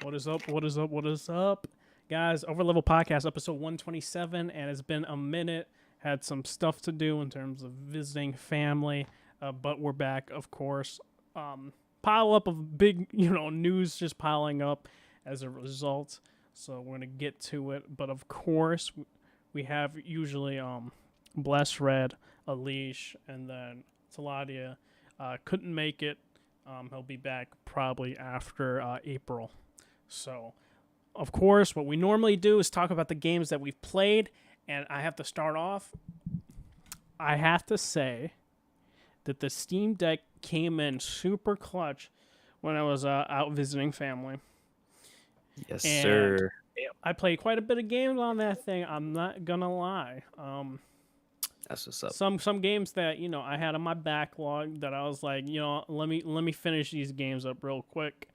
What is up? What is up? What is up? Guys, Overleveled Podcast, episode 127, and it's been a minute. Had some stuff to do in terms of visiting family, but we're back, of course. Pile up of big, news just piling up as a result. So we're going to get to it. But of course, we have usually Bless Red, Alish, and then Taladia. Couldn't make it. He'll be back probably after April. So, of course, what we normally do is talk about the games that we've played, and I have to start off. I have to say that the Steam Deck came in super clutch when I was out visiting family. Yes, and sir. I played quite a bit of games on that thing. I'm not gonna lie. That's what's up. Some games that I had on my backlog that I was like, let me finish these games up real quick.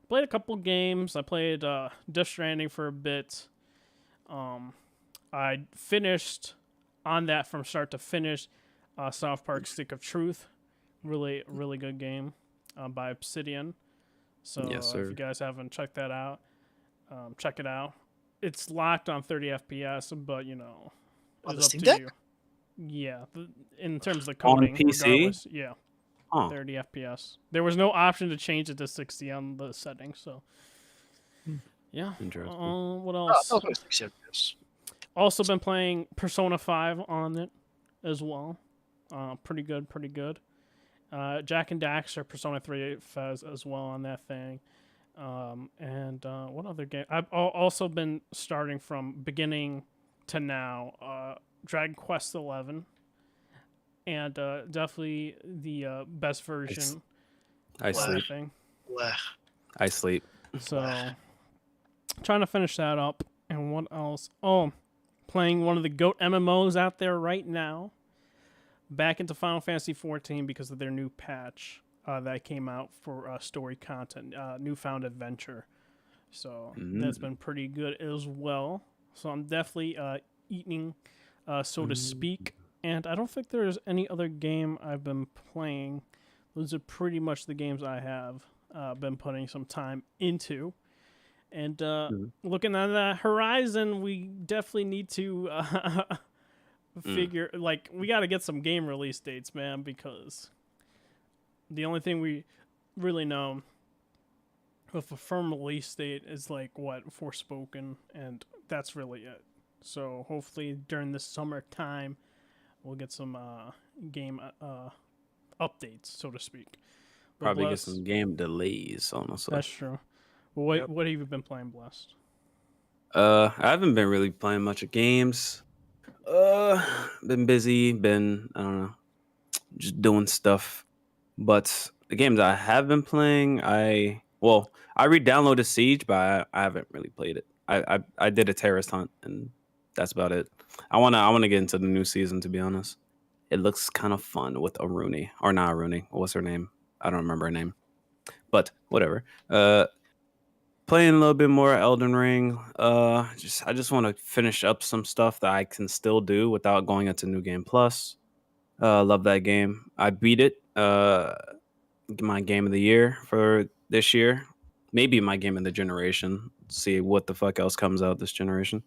Played a couple games. I played Death Stranding for a bit. I finished on that from start to finish. South Park: Stick of Truth, really good game by Obsidian. So yes, if you guys haven't checked that out, check it out. It's locked on 30 FPS, but it's up to Deck? You. Yeah, in terms of the coding, on PC, yeah. 30 FPS. There was no option to change it to 60 on the settings, so yeah. Interesting. What else? Oh, 60 FPS. Also been playing Persona 5 on it as well. Pretty good. Jack and Daxter, Persona 3 Fez as well on that thing. And what other game? I've also been starting from beginning to now. Dragon Quest 11. And definitely the best version. I sleep. I sleep. So, trying to finish that up. And what else? Oh, playing one of the GOAT MMOs out there right now. Back into Final Fantasy 14 because of their new patch that came out for story content, Newfound Adventure. So, that's been pretty good as well. So, I'm definitely eating, so to speak. And I don't think there's any other game I've been playing. Those are pretty much the games I have been putting some time into. And looking at the horizon, we definitely need to figure like we got to get some game release dates, man, because the only thing we really know with a firm release date is like what Forspoken, and that's really it. So hopefully during this summertime, we'll get some game updates, so to speak. But Probably get some game delays, honestly. That's true. But what have you been playing, Blessed? I haven't been really playing much of games. Been busy, I don't know, just doing stuff. But the games I have been playing, I re-downloaded Siege, but I haven't really played it. I did a terrorist hunt, and that's about it. I wanna get into the new season, to be honest. It looks kind of fun with Aruni, or not Aruni. What's her name? I don't remember her name, but whatever. Playing a little bit more Elden Ring. I just want to finish up some stuff that I can still do without going into New Game Plus. Love that game. I beat it. My game of the year for this year. Maybe my game of the generation. See what the fuck else comes out this generation.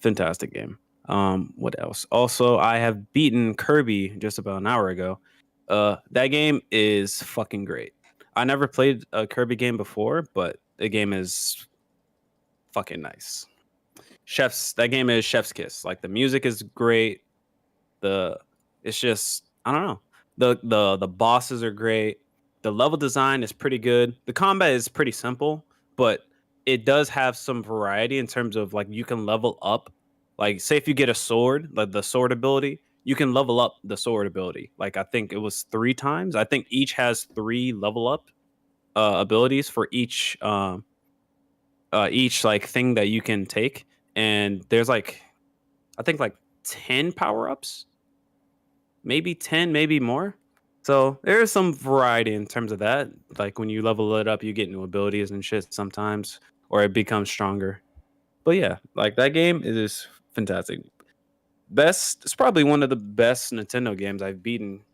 Fantastic game. What else? Also, I have beaten Kirby just about an hour ago. That game is fucking great. I never played a Kirby game before, but the game is fucking nice. That game is chef's kiss. Like the music is great. It's just I don't know. The bosses are great. The level design is pretty good. The combat is pretty simple, but it does have some variety in terms of like you can level up. Like say if you get a sword, like the sword ability, you can level up the sword ability. Like I think it was 3 times. I think each has 3 level up abilities for each like thing that you can take, and there's like I think like 10 power-ups, maybe 10, maybe more. So there's some variety in terms of that. Like when you level it up, you get new abilities and shit sometimes, or it becomes stronger. But yeah, like that game is fantastic. It's probably one of the best Nintendo games I've beaten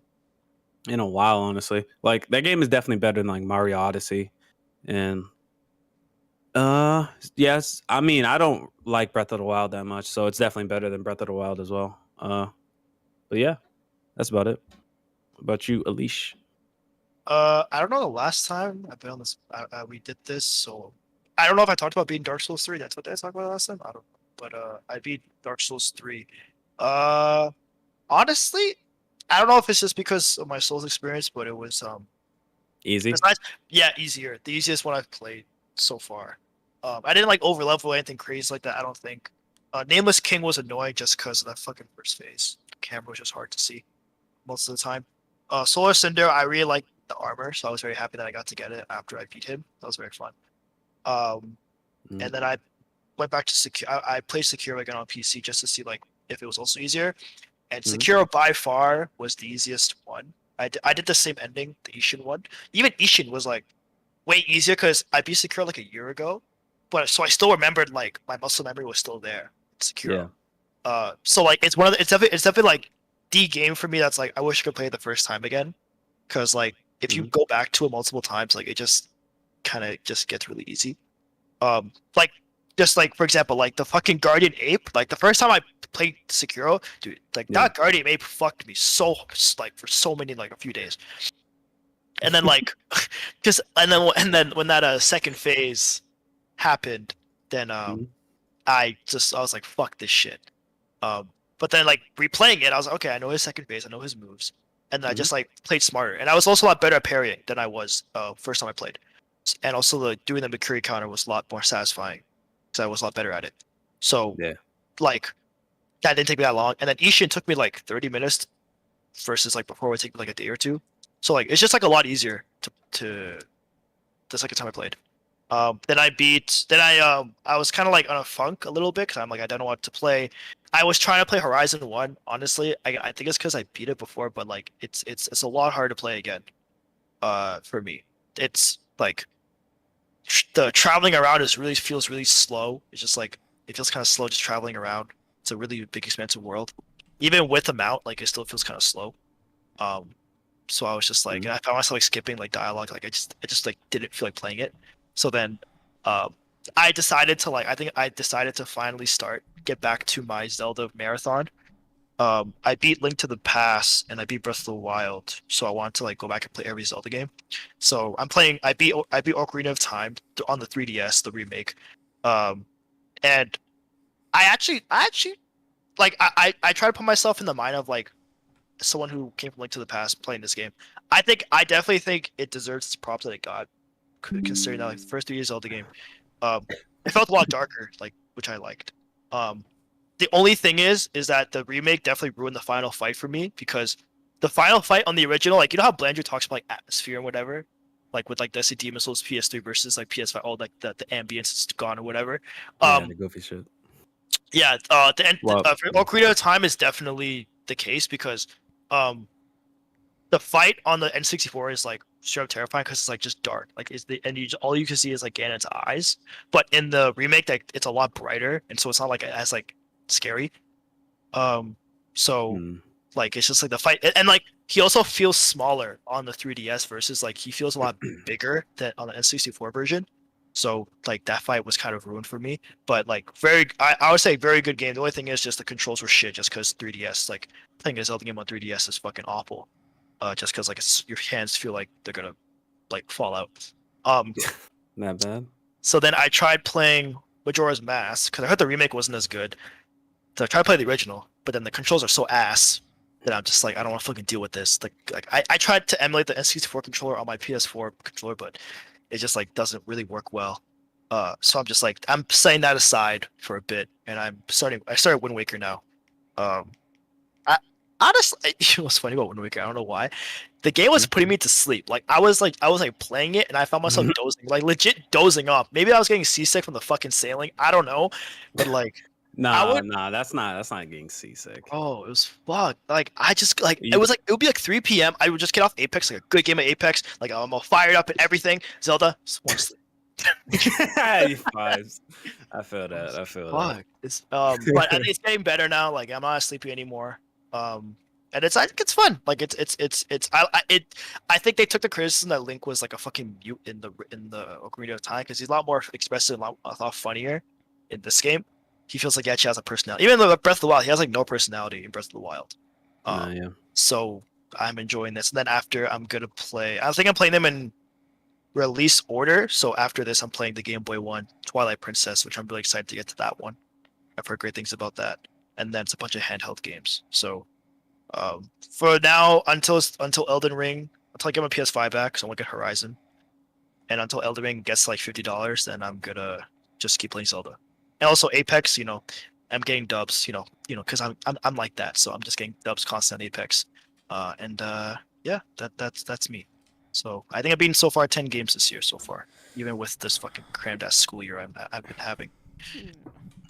in a while, honestly. Like that game is definitely better than like Mario Odyssey. And yes, I mean I don't like Breath of the Wild that much, so it's definitely better than Breath of the Wild as well. But yeah, that's about it. About you, Alish? I don't know the last time I've been on this. We did this, so I don't know if I talked about beating Dark Souls 3. That's what I talked about last time. I don't know, but I beat Dark Souls 3. Uh, Honestly, I don't know if it's just because of my Souls experience, but it was Easy. it's nice. Yeah, easier. The easiest one I've played so far. I didn't like overlevel or anything crazy like that. I don't think. Nameless King was annoying just because of that fucking first phase. The camera was just hard to see most of the time. Solar Cinder, I really like the armor, so I was very happy that I got to get it after I beat him. That was very fun. And then I went back to Secure. I played Sekiro again on PC just to see like if it was also easier. And Sekiro by far was the easiest one. I did the same ending, the Ishin one. Even Ishin was like way easier because I beat Sekiro like a year ago, but so I still remembered like my muscle memory was still there. Sekiro. Yeah. So like it's definitely like the game for me that's like I wish I could play it the first time again, because like if you go back to it multiple times, like it just kind of just gets really easy. Like just like for example, like the fucking Guardian Ape. Like the first time I played Sekiro, dude, like that Guardian Ape fucked me so like for so many like a few days. And then like, and then when that second phase happened, then I was like fuck this shit. But then like replaying it, I was like, okay, I know his second phase, I know his moves, and I just like played smarter, and I was also a lot better at parrying than I was first time I played, and also doing the McCurry counter was a lot more satisfying because I was a lot better at it. So like that didn't take me that long, and then Ishin took me like 30 minutes versus like before it would take me like a day or two. So like it's just like a lot easier to the second time I played. I was kind of like on a funk a little bit because I'm like I don't know what to play. I was trying to play Horizon 1. Honestly, I think it's because I beat it before, but like it's a lot harder to play again. For me, it's like the traveling around feels really slow. It's just like it feels kind of slow just traveling around. It's a really big expansive world. Even with the mount, like it still feels kind of slow. So I was just like I found myself like skipping like dialogue. Like I just like didn't feel like playing it. So then I decided to like. I think I decided to finally get back to my Zelda marathon. I beat Link to the Past and I beat Breath of the Wild, so I want to like go back and play every Zelda game. So I'm playing. I beat Ocarina of Time on the 3DS, the remake. Um, and I actually like I try to put myself in the mind of like someone who came from Link to the Past playing this game. I definitely think it deserves the props that it got, considering that like the first 3 years Zelda game. It felt a lot darker, like which I liked. Um, the only thing is that the remake definitely ruined the final fight for me because the final fight on the original, like you know how Blandrew talks about like atmosphere and whatever, like with like the SD missiles PS3 versus like PS5, all like the ambience is gone or whatever. Yeah, Um, the goofy shit. yeah, Well, for Ocarina of Time is definitely the case because um the fight on the N64 is like straight up terrifying because it's like just dark. Like is the and all you can see is like Ganon's eyes. But in the remake, like it's a lot brighter, and so it's not like as like scary. Um, so hmm. like it's just like the fight, and like he also feels smaller on the 3DS versus like he feels a lot bigger than on the N64 version. So like that fight was kind of ruined for me. But like I would say very good game. The only thing is just the controls were shit just because 3DS like playing a Zelda game on 3DS is fucking awful. Just because like your hands feel like they're gonna like fall out. Um, Not bad. so then I tried playing Majora's Mask because I heard the remake wasn't as good. So I tried to play the original, but then the controls are so ass that I'm just like I don't want to fucking deal with this. Like I tried to emulate the N64 controller on my PS4 controller, but it just like doesn't really work well. So I'm just like I'm setting that aside for a bit, and I started Wind Waker now. Um, I honestly, it was funny about Wind Waker. I don't know why. The game was putting me to sleep. Like I was like playing it, and I found myself dozing, like legit dozing off. Maybe I was getting seasick from the fucking sailing. I don't know, but like I would. Nah, that's not getting seasick. Oh, it was fuck. Like I just like it You, was like it would be like 3 p.m. I would just get off Apex, like a good game of Apex. Like I'm all fired up and everything. Zelda, just want to sleep. you vibes. I feel that. I feel Fuck. But I think it's getting better now. Like I'm not sleepy anymore. And I think it's fun. Like I think they took the criticism that Link was like a fucking mute in the Ocarina of Time because he's a lot more expressive, a lot funnier in this game. He feels like he actually has a personality. Even though Breath of the Wild, he has like no personality in Breath of the Wild. Nah, Um, yeah. so I'm enjoying this. And then after I'm gonna play. I think I'm playing them in release order. So after this, I'm playing the Game Boy One Twilight Princess, which I'm really excited to get to that one. I've heard great things about that. And then it's a bunch of handheld games. So for now, until Elden Ring, until I get my PS5 back, so I want to get Horizon, and until Elden Ring gets like $50, then I'm gonna just keep playing Zelda. And also Apex, I'm getting dubs, because I'm like that, so I'm just getting dubs constantly on Apex. Yeah, that's me. So I think I've beaten so far 10 games this year so far, even with this fucking crammed ass school year I've been having.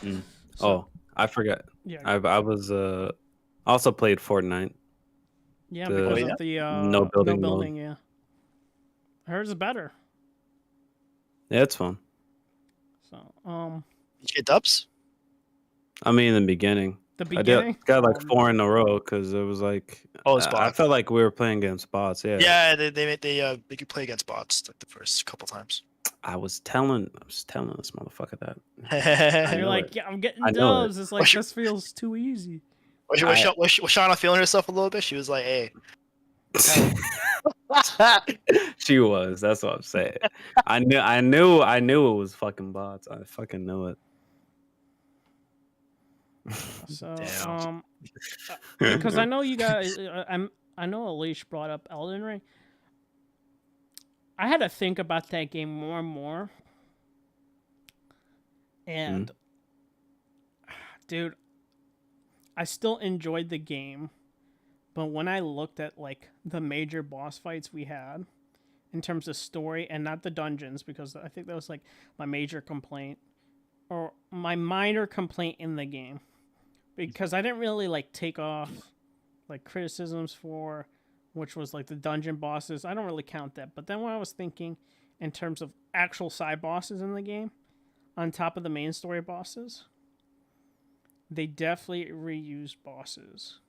Mm. So, Oh, I forgot. yeah, I was also played Fortnite. yeah, The Oh because yeah, of the no building mode. yeah. Hers is better. Yeah, it's fun. So, did you get dubs? I mean, in the beginning, the I did beginning. got like 4 in a row because it was like Oh, it's I bots. felt like we were playing against bots. Yeah. Yeah, they make you play against bots like the first couple times. I was telling this motherfucker that. I You're know like, it. yeah, I'm getting I know it. dubs. It's like this feels too easy. I Was Shauna feeling herself a little bit? She was like, "Hey." she was. That's what I'm saying. I knew it was fucking bots. I fucking knew it. So, Damn. because I know you guys, I know Alish brought up Elden Ring. I had to think about that game more and more, and dude, I still enjoyed the game, but when I looked at like the major boss fights we had in terms of story and not the dungeons, because I think that was like my major complaint or my minor complaint in the game, because I didn't really like take off like criticisms for which was like the dungeon bosses. I don't really count that. But then when I was thinking in terms of actual side bosses in the game, on top of the main story bosses, they definitely reused bosses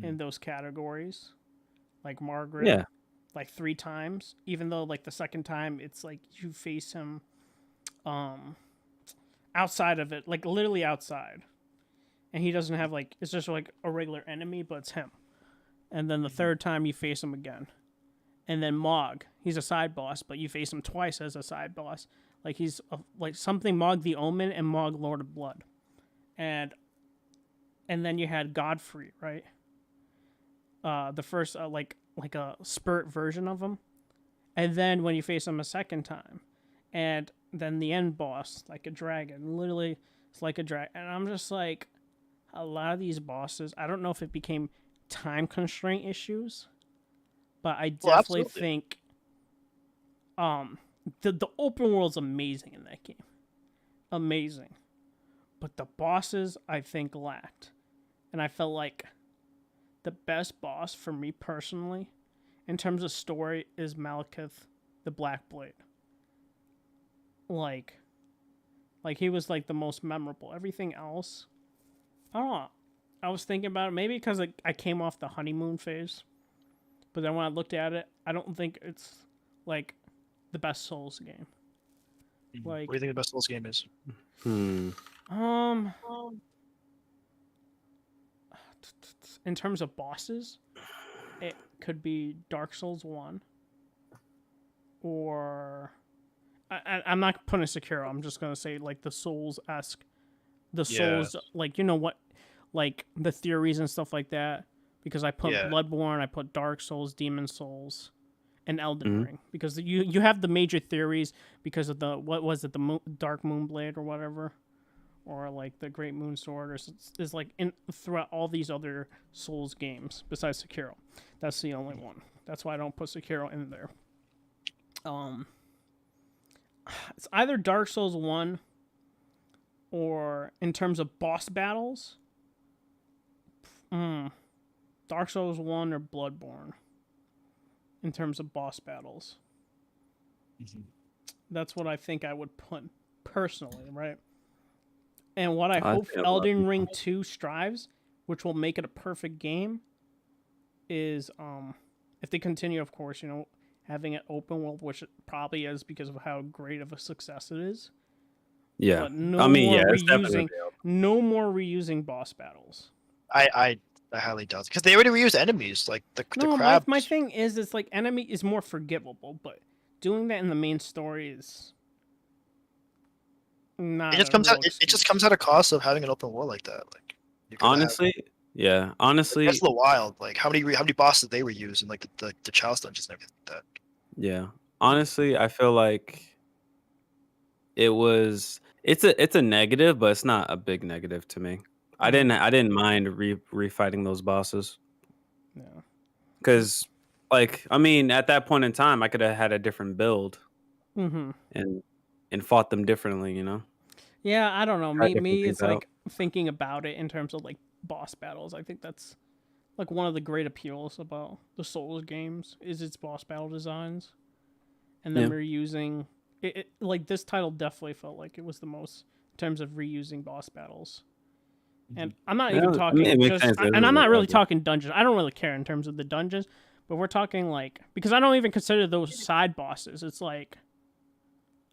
in those categories. Like Margaret, Yeah. like 3 times. Even though like the second time it's like you face him um outside of it, like literally outside, and he doesn't have like it's just like a regular enemy, but it's him. And then the third time you face him again, and then Mog, he's a side boss, but you face him twice as a side boss. Like he's like something Mog the Omen and Mog Lord of Blood, and then you had Godfrey, right? The first like a spirit version of him, and then when you face him a second time, and then the end boss like a dragon, literally it's like a dragon, and I'm just like, a lot of these bosses, I don't know if it became time constraint issues, but I definitely think the open world's amazing in that game, amazing, but the bosses I think lacked, and I felt like the best boss for me personally, in terms of story, is Malekith, the Black Blade. Like he was like the most memorable. Everything else, I don't know. I was thinking about it, maybe because I came off the honeymoon phase, but then when I looked at it, I don't think it's like the best Souls game. Like, what do you think the best Souls game is? In terms of bosses, it could be Dark Souls 1, or I'm not putting Sekiro. I'm just gonna say like the Souls-esque, Souls, like you know what, like the theories and stuff like that. Because I put Bloodborne, I put Dark Souls, Demon Souls, and Elden Ring, because you have the major theories because of the what was it, the Dark Moonblade or whatever, or like the Great Moon Sword, or is like in throughout all these other Souls games besides Sekiro. That's the only one. That's why I don't put Sekiro in there. It's either Dark Souls 1, or in terms of boss battles, Dark Souls 1 or Bloodborne. In terms of boss battles. That's what I think I would put personally, right? And what I hope Elden Ring 2 strives, which will make it a perfect game, is if they continue, of course, having it open world, which it probably is because of how great of a success it is. Yeah. But no more reusing boss battles. I highly doubt it, because they already reused enemies, like the crabs. My thing is, it's like enemy is more forgivable, but doing that in the main story is not. It just comes at a cost of having an open world like that. Like honestly, honestly, Breath of the Wild, like how many bosses they reuse in like the Chalice dungeons and everything like that. Yeah, honestly, I feel like it's a negative, but it's not a big negative to me. I didn't mind refighting those bosses. Yeah. Because, like, I mean, at that point in time, I could have had a different build, and fought them differently, Yeah, I don't know. Me, it's like thinking about it in terms of like boss battles. I think that's like one of the great appeals about the Souls games is its boss battle designs, and then reusing it. Like this title definitely felt like it was the most in terms of reusing boss battles. And I'm not even talking and I'm not really talking dungeons. I don't really care in terms of the dungeons, but we're talking like, because I don't even consider those side bosses. It's like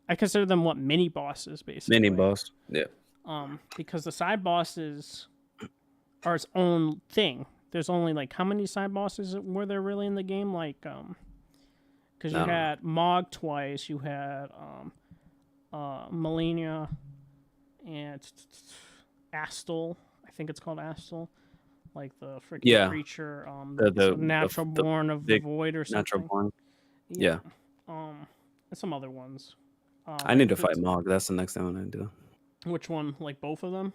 I consider them mini bosses basically. Mini boss, yeah. Because the side bosses are its own thing. There's only like how many side bosses were there really in the game? Like because you had Mog twice, you had Melania and Astel. I think it's called Astel, like the freaking creature, the natural born of the void or something. Natural born. Yeah. And some other ones. I need to fight Mog. That's the next thing I'm gonna do. Which one? Like both of them?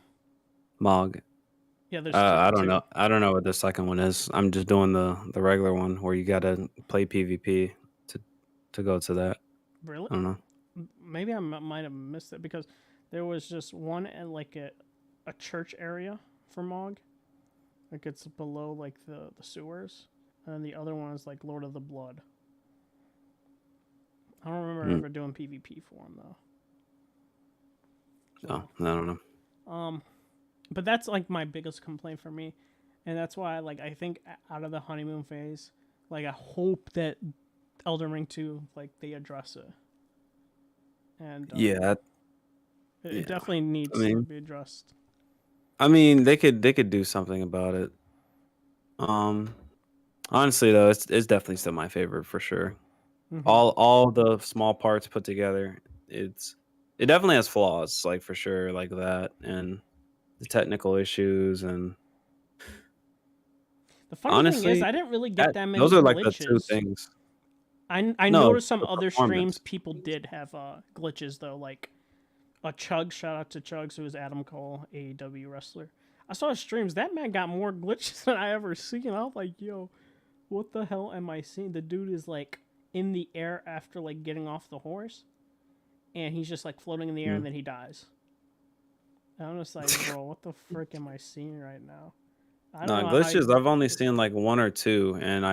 Mog. Yeah, there's I don't know. I don't know what the second one is. I'm just doing the regular one where you gotta play PvP to go to that. Really? I don't know. Maybe I might have missed it, because there was just one at like a church area for Mog, like it's below like the sewers, and the other one is like Lord of the Blood. I don't remember ever doing PvP for him though. So, I don't know. But that's like my biggest complaint for me, and that's why I think out of the honeymoon phase, like I hope that Elden Ring 2 like they address it. And It Yeah. definitely needs I to mean- be addressed. I mean, they could do something about it. Honestly though, it's definitely still my favorite for sure. Mhm. All the small parts put together, it definitely has flaws, like for sure, like that, and the technical issues, and The funny thing is, honestly, I didn't really get that many those are like the two glitches. things. I No, noticed some the other streams performance. people did have glitches though, like a Chug. Shout out to Chugs, who is Adam Cole, AEW wrestler. I saw his streams. That man got more glitches than I ever seen. I was like, yo, what the hell am I seeing? The dude is like in the air after like getting off the horse, and he's just like floating in the air, and then he dies. And I'm just like, bro, what the frick am I seeing right now? I No, don't know how glitches. I've only seen like one or two, and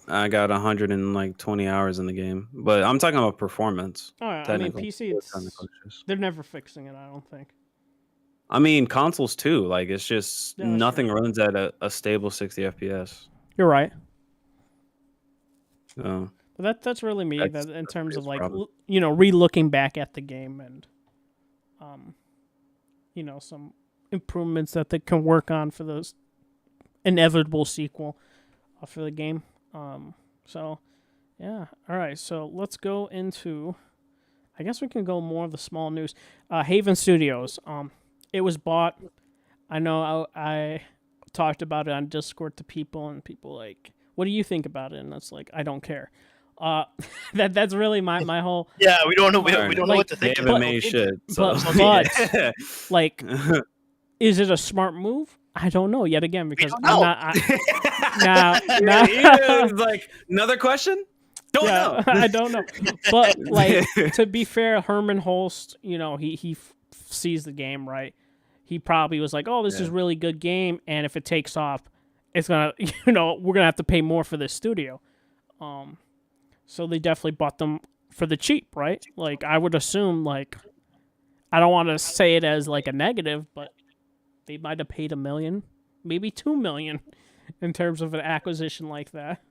I got 120 hours in the game. But I'm talking about performance. All right, I mean, Technical, PC, technical issues. they're never fixing it, I don't think. I mean, consoles too. Like it's just Yeah, that's nothing true. runs at a stable 60 FPS. You're right. So But that's really me, That's- that in that's terms the of like, problem. re-looking back at the game and, some improvements that they can work on for those inevitable sequel for the game. So, yeah. All right, so let's go into, I guess we can go more of the small news. Haven Studios. It was bought. I know I talked about it on Discord to people, and people like, what do you think about it? And it's like, I don't care. That's really my whole. Yeah, we don't know. We Alright. don't know what to they think haven't about made it. shit. So. but- Like, is it a smart move? I don't know yet again because don't I'm know. not. Now, It's like another question. Don't know. I don't know. But like, to be fair, Herman Holst, he sees the game right. He probably was like, "Oh, this is Yeah. really good game, and if it takes off, it's gonna, we're gonna have to pay more for this studio." So they definitely bought them for the cheap, right? Like, I would assume, like, I don't want to say it as like a negative, but they might have paid $1 million, maybe $2 million, in terms of an acquisition like that.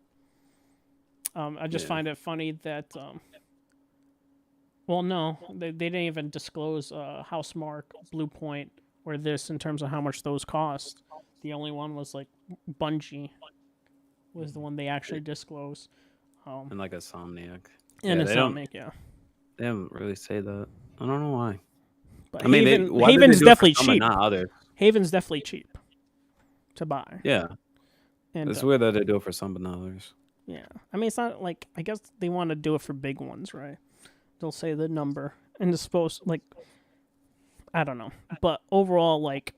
I just Yeah. find it funny that, well, no, they didn't even disclose Housemark, Bluepoint, or this in terms of how much those cost. The only one was like Bungie was the one they actually disclosed. And like a Somniac. And they don't- Insomniac, yeah. They haven't really say that. I don't know why. But I mean, why did they Haven's do it for definitely some and cheap. not others? Haven's definitely cheap to buy. Yeah, And it's weird that they do it for some but not others. yeah, I mean, it's not like, I guess they want to do it for big ones, right? They'll say the number, and it's supposed, like, I don't know, but overall, like,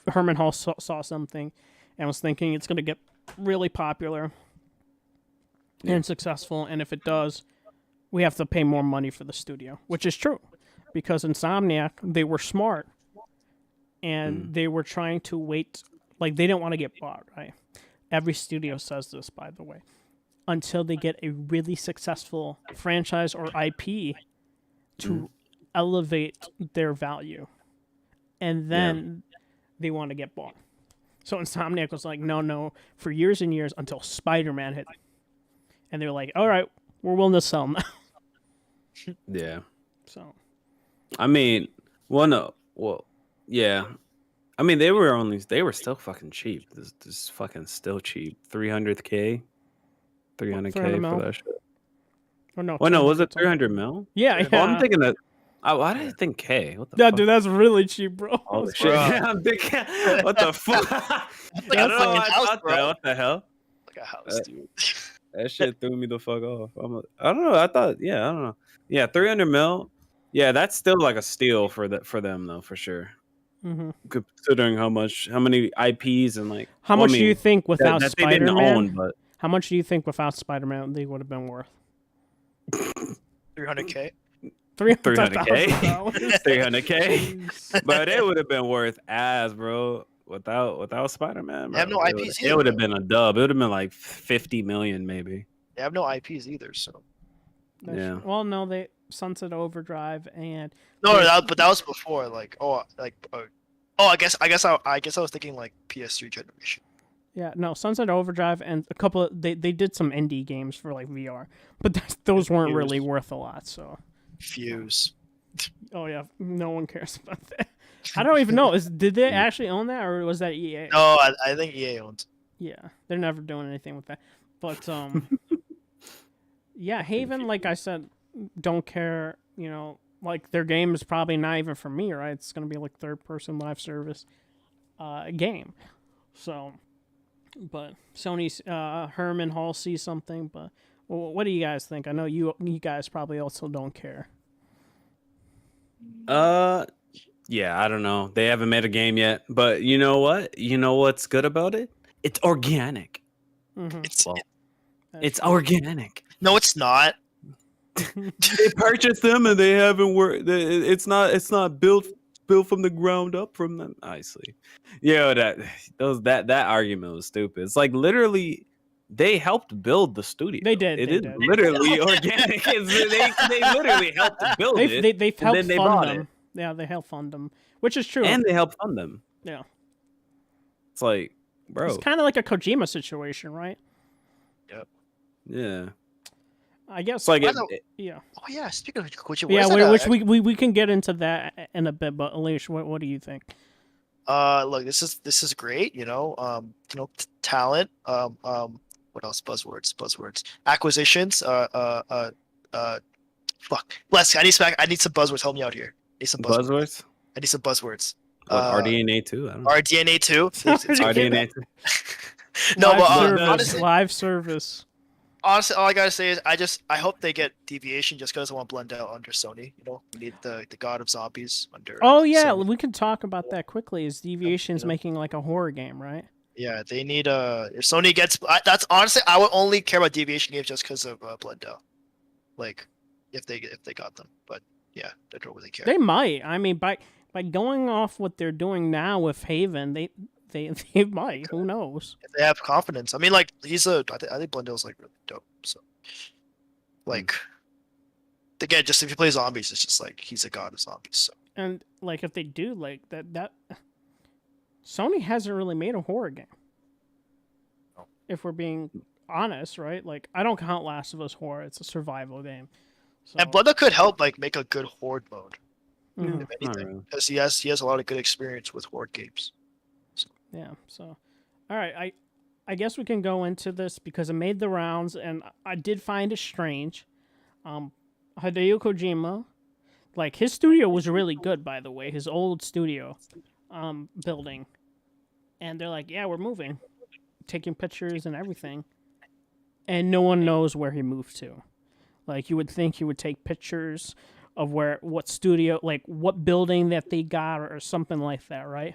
Herman Hall saw something and was thinking it's gonna get really popular and successful, and if it does, we have to pay more money for the studio, which is true, because Insomniac, they were smart, and they were trying to wait, like, they didn't want to get bought, right? Every studio says this, by the way, until they get a really successful franchise or IP to elevate their value, and then they want to get bought. So Insomniac was like, no, for years and years until Spider-Man hit, and they were like, all right, we're willing to sell now. Yeah. So I mean, yeah. I mean, they were still fucking cheap. This is fucking still cheap. 300K, 300K 300 mil? for that shit. or no, Well, no, was it 200 300 mil? Yeah, Well, I'm yeah. thinking that. Why did I think K? What the Yeah, fuck? dude, that's really cheap, bro. Holy shit! Bruh. I'm thinking, what the fuck? I like don't a know. fucking I house, thought bro. that. What the hell? Like a house, dude. That shit threw me the fuck off. I don't know. I thought, yeah, I don't know. Yeah, 300 mil. Yeah, that's still like a steal for them though, for sure. Mm-hmm. Considering how many IPs and like How well, I much do you mean, think without that they didn't Spider-Man? own, but How much do you think without Spider-Man they would have been worth? 300K. $300K, $300,000. 300K, but it would have been worth ass, bro. Without Spider-Man, They have bro, no it IPs would've- either, It would have bro. been a dub. It would have been like 50 million, maybe. They have no IPs either, so. Yeah. Well, no, they Sunset Overdrive and No, but that was before. I guess I was thinking like PS3 generation. yeah, no, Sunset Overdrive and a couple of, they did some indie games for like VR, but those weren't really Fuse. worth a lot. So Fuse. Oh yeah, no one cares about that. I don't even know. Did they actually own that, or was that EA? No, I think EA owns. Yeah, they're never doing anything with that. But yeah, Haven, like I said, don't care. You know, like their game is probably not even for me, right? It's gonna be like third-person live service game. So, but Sony's Herman Hall sees something. But what do you guys think? I know you guys probably also don't care. Yeah, I don't know. They haven't made a game yet, but you know what? You know what's good about it? It's organic. Mm-hmm. It's organic. No, it's not. They purchased them and they haven't worked. It's not built from the ground up from them. I see. Yeah, that argument was stupid. It's like literally they helped build the studio. They did. It is literally organic. They literally helped build it. They've helped they fund bought them. it. Yeah, they help fund them, which is true. And they helped fund them. Yeah, It's like, bro. it's kind of like a Kojima situation, right? Yeah. I guess. It's like yeah. Oh yeah, speaking of Kojima, Yeah, which we can get into that in a bit. But Alicia, what do you think? Look, this is great. Talent. What else? Buzzwords. Acquisitions. Fuck. Les, I need some buzzwords. Help me out here. I need some buzzwords. I need some buzzwords. RDNA 2? I don't know. RDNA 2. It's RDNA 2. No, but honestly, live service. Honestly, all I gotta say is I hope they get Deviation just because I want Blend out under Sony. We need the God of Zombies under. Oh yeah, Sony. we can talk about that quickly. Is Deviation's making like a horror game, right? Yeah, they need if Sony gets that's honestly I would only care about Deviation games just because of Blendo, like if they got them. But yeah, they don't really care. They might. I mean, by going off what they're doing now with Haven, they might. Who knows? If they have confidence. I mean, like I think Blendo's like really dope. So, like, again, just if you play zombies, it's just like he's a god of zombies. So. And like if they do like that, Sony hasn't really made a horror game. No. If we're being honest, right? Like I don't count Last of Us horror; it's a survival game. So, And Blendo could help like make a good horde mode. mhm. If anything, because he has a lot of good experience with horde games. Yeah. So, all right. I guess we can go into this because it made the rounds, and I did find it strange. Hideo Kojima, like his studio was really good, by the way. His old studio, building, and they're like, yeah, we're moving, taking pictures and everything, and no one knows where he moved to. Like you would think he would take pictures of what studio, like what building that they got or something like that, right?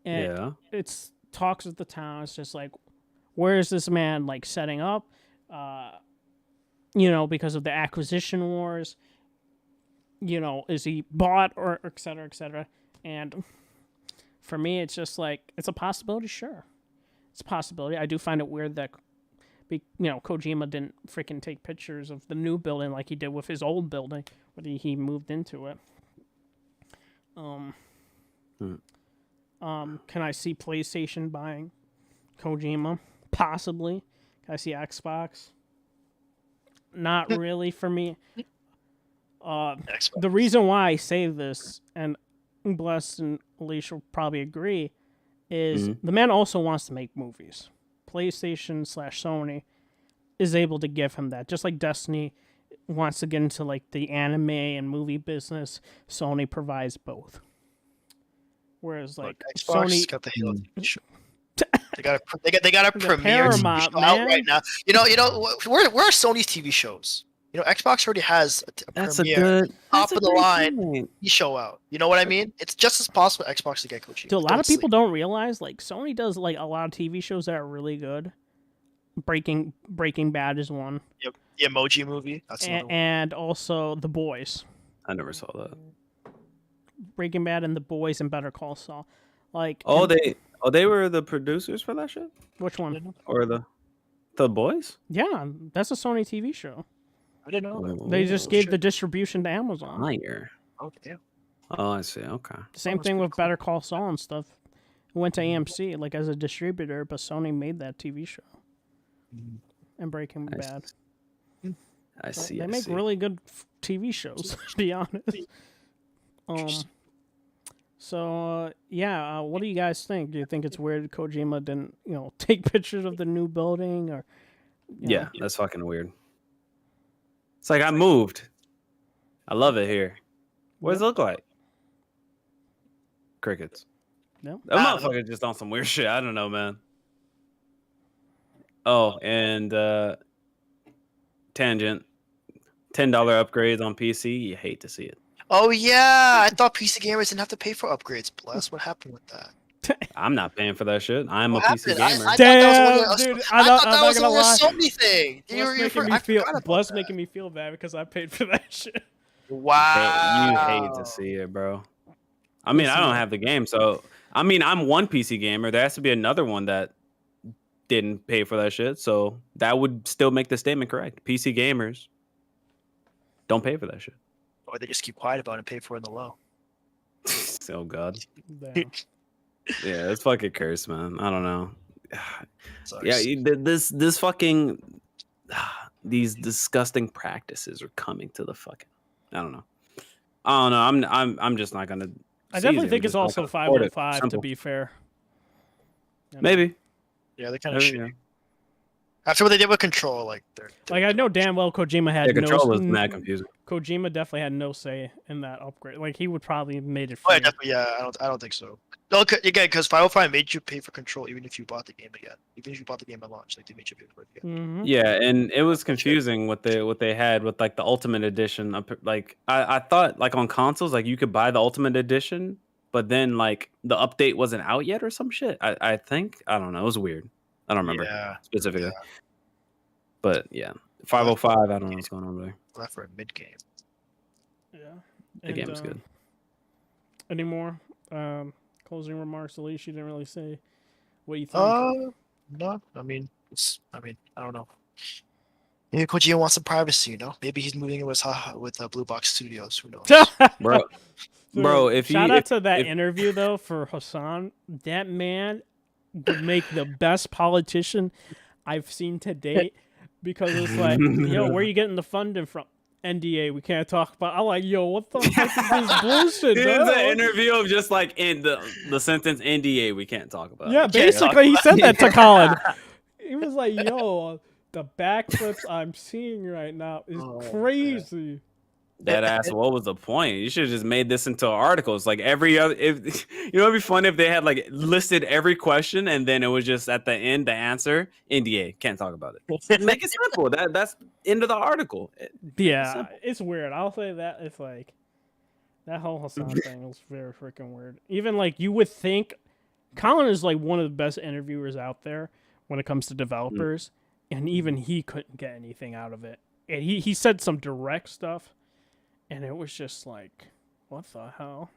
And Yeah. it's talks with the town. It's just like, where is this man like setting up? Because of the acquisition wars. Is he bought or et cetera, et cetera? And for me, it's just like it's a possibility. Sure, it's a possibility. I do find it weird that Kojima didn't freaking take pictures of the new building like he did with his old building when he moved into it. Can I see PlayStation buying Kojima? Possibly. Can I see Xbox? Not really for me. The reason why I say this, and Bless and Alicia will probably agree, is the man also wants to make movies. PlayStation/Sony is able to give him that. Just like Destiny wants to get into like the anime and movie business, Sony provides both. Whereas like Xbox Sony got the Halo TV show. They got a premiere TV Paramount, show out man. right now. Where are Sony's TV shows? Xbox already has a premiere, top of the line TV show out. You know what I mean? It's just as possible for Xbox to get Kojima. So a lot of people don't realize like Sony does like a lot of TV shows that are really good. Breaking Bad is one. Yep. The Emoji Movie. That's another one. And also The Boys. I never saw that. Breaking Bad and The Boys and Better Call Saul. They were the producers for that shit? Which one? Or the Boys? Yeah, that's a Sony TV show. I didn't know that. They just gave the distribution to Amazon. Fire. Oh, damn. Oh, I see. Okay. Same thing with Better Call Saul and stuff. It went to AMC like as a distributor, but Sony made that TV show. And Breaking Bad. I see. They make really good TV shows, to be honest. Um. So yeah, what do you guys think? Do you think it's weird Kojima didn't, take pictures of the new building or? Yeah, that's fucking weird. It's like I moved. I love it here. What does it look like? Crickets. No. That motherfucker just on some weird shit. I don't know, man. Oh, and tangent. $10 upgrades on PC. You hate to see it. Oh yeah, I thought PC gamers didn't have to pay for upgrades. Bless, what happened with that? I'm not paying for that shit. I'm What a PC happened? I gamer. thought Damn, that was dude, I thought that was I'm not only a gonna Sony thing. Bless making me feel bad because I paid for that shit. Wow. You hate to see it, bro. I mean, I don't have the game, so I mean, I'm one PC gamer. There has to be another one that didn't pay for that shit, so that would still make the statement correct. PC gamers don't pay for that shit. Or they just keep quiet about it and pay for it in the low. Oh god, Damn. yeah, it's fucking cursed, man. I don't know. Sucks. Yeah, this fucking these disgusting practices are coming to the fucking. I don't know. I'm just not gonna. I definitely think it's also 505 to be fair. Maybe. Yeah, they're kind of shitty. After what they did with Control, like they're I know damn well Kojima had no. Control was mad confusing. Kojima definitely had no say in that upgrade. Like he would probably have made it Oh, free. yeah, definitely, yeah, I don't think so. No, again, because 505 made you pay for Control even if you bought the game again. Even if you bought the game at launch, like they made you pay for it again. Mm-hmm. Yeah, and it was confusing what they had with like the Ultimate Edition. Like I thought like on consoles like you could buy the Ultimate Edition, but then like the update wasn't out yet or some shit. I think I don't know. It was weird. I don't remember specifically. Yeah. But yeah, 505. I don't know what's going on there. Left for a mid game. Yeah, the game was good. Any more closing remarks? At least you didn't really say what you think. No. I mean, I don't know. Maybe Kojima wants some privacy, you know? Maybe he's moving in with Blue Box Studios. Who knows? Bro, if shout out to that interview though for Hassan. That man would make the best politician I've seen to date because it's like, yo, where are you getting the funding from? NDA, we can't talk about. I'm like, yo, what the fuck is this bullshit? It's an interview of just like in the sentence NDA, we can't talk about. Yeah, basically, he said that to Colin. He was like, yo, the backflips I'm seeing right now is crazy. Man. That ass. What was the point? You should have just made this into an article. It's like every other. If it'd be fun if they had like listed every question and then it was just at the end the answer. NDA, can't talk about it. Make it simple. That's end of the article. Yeah, it's weird. I'll say that it's like that whole Hassan thing was very freaking weird. Even like you would think, Colin is like one of the best interviewers out there when it comes to developers, and even he couldn't get anything out of it. And he said some direct stuff. And it was just like, what the hell?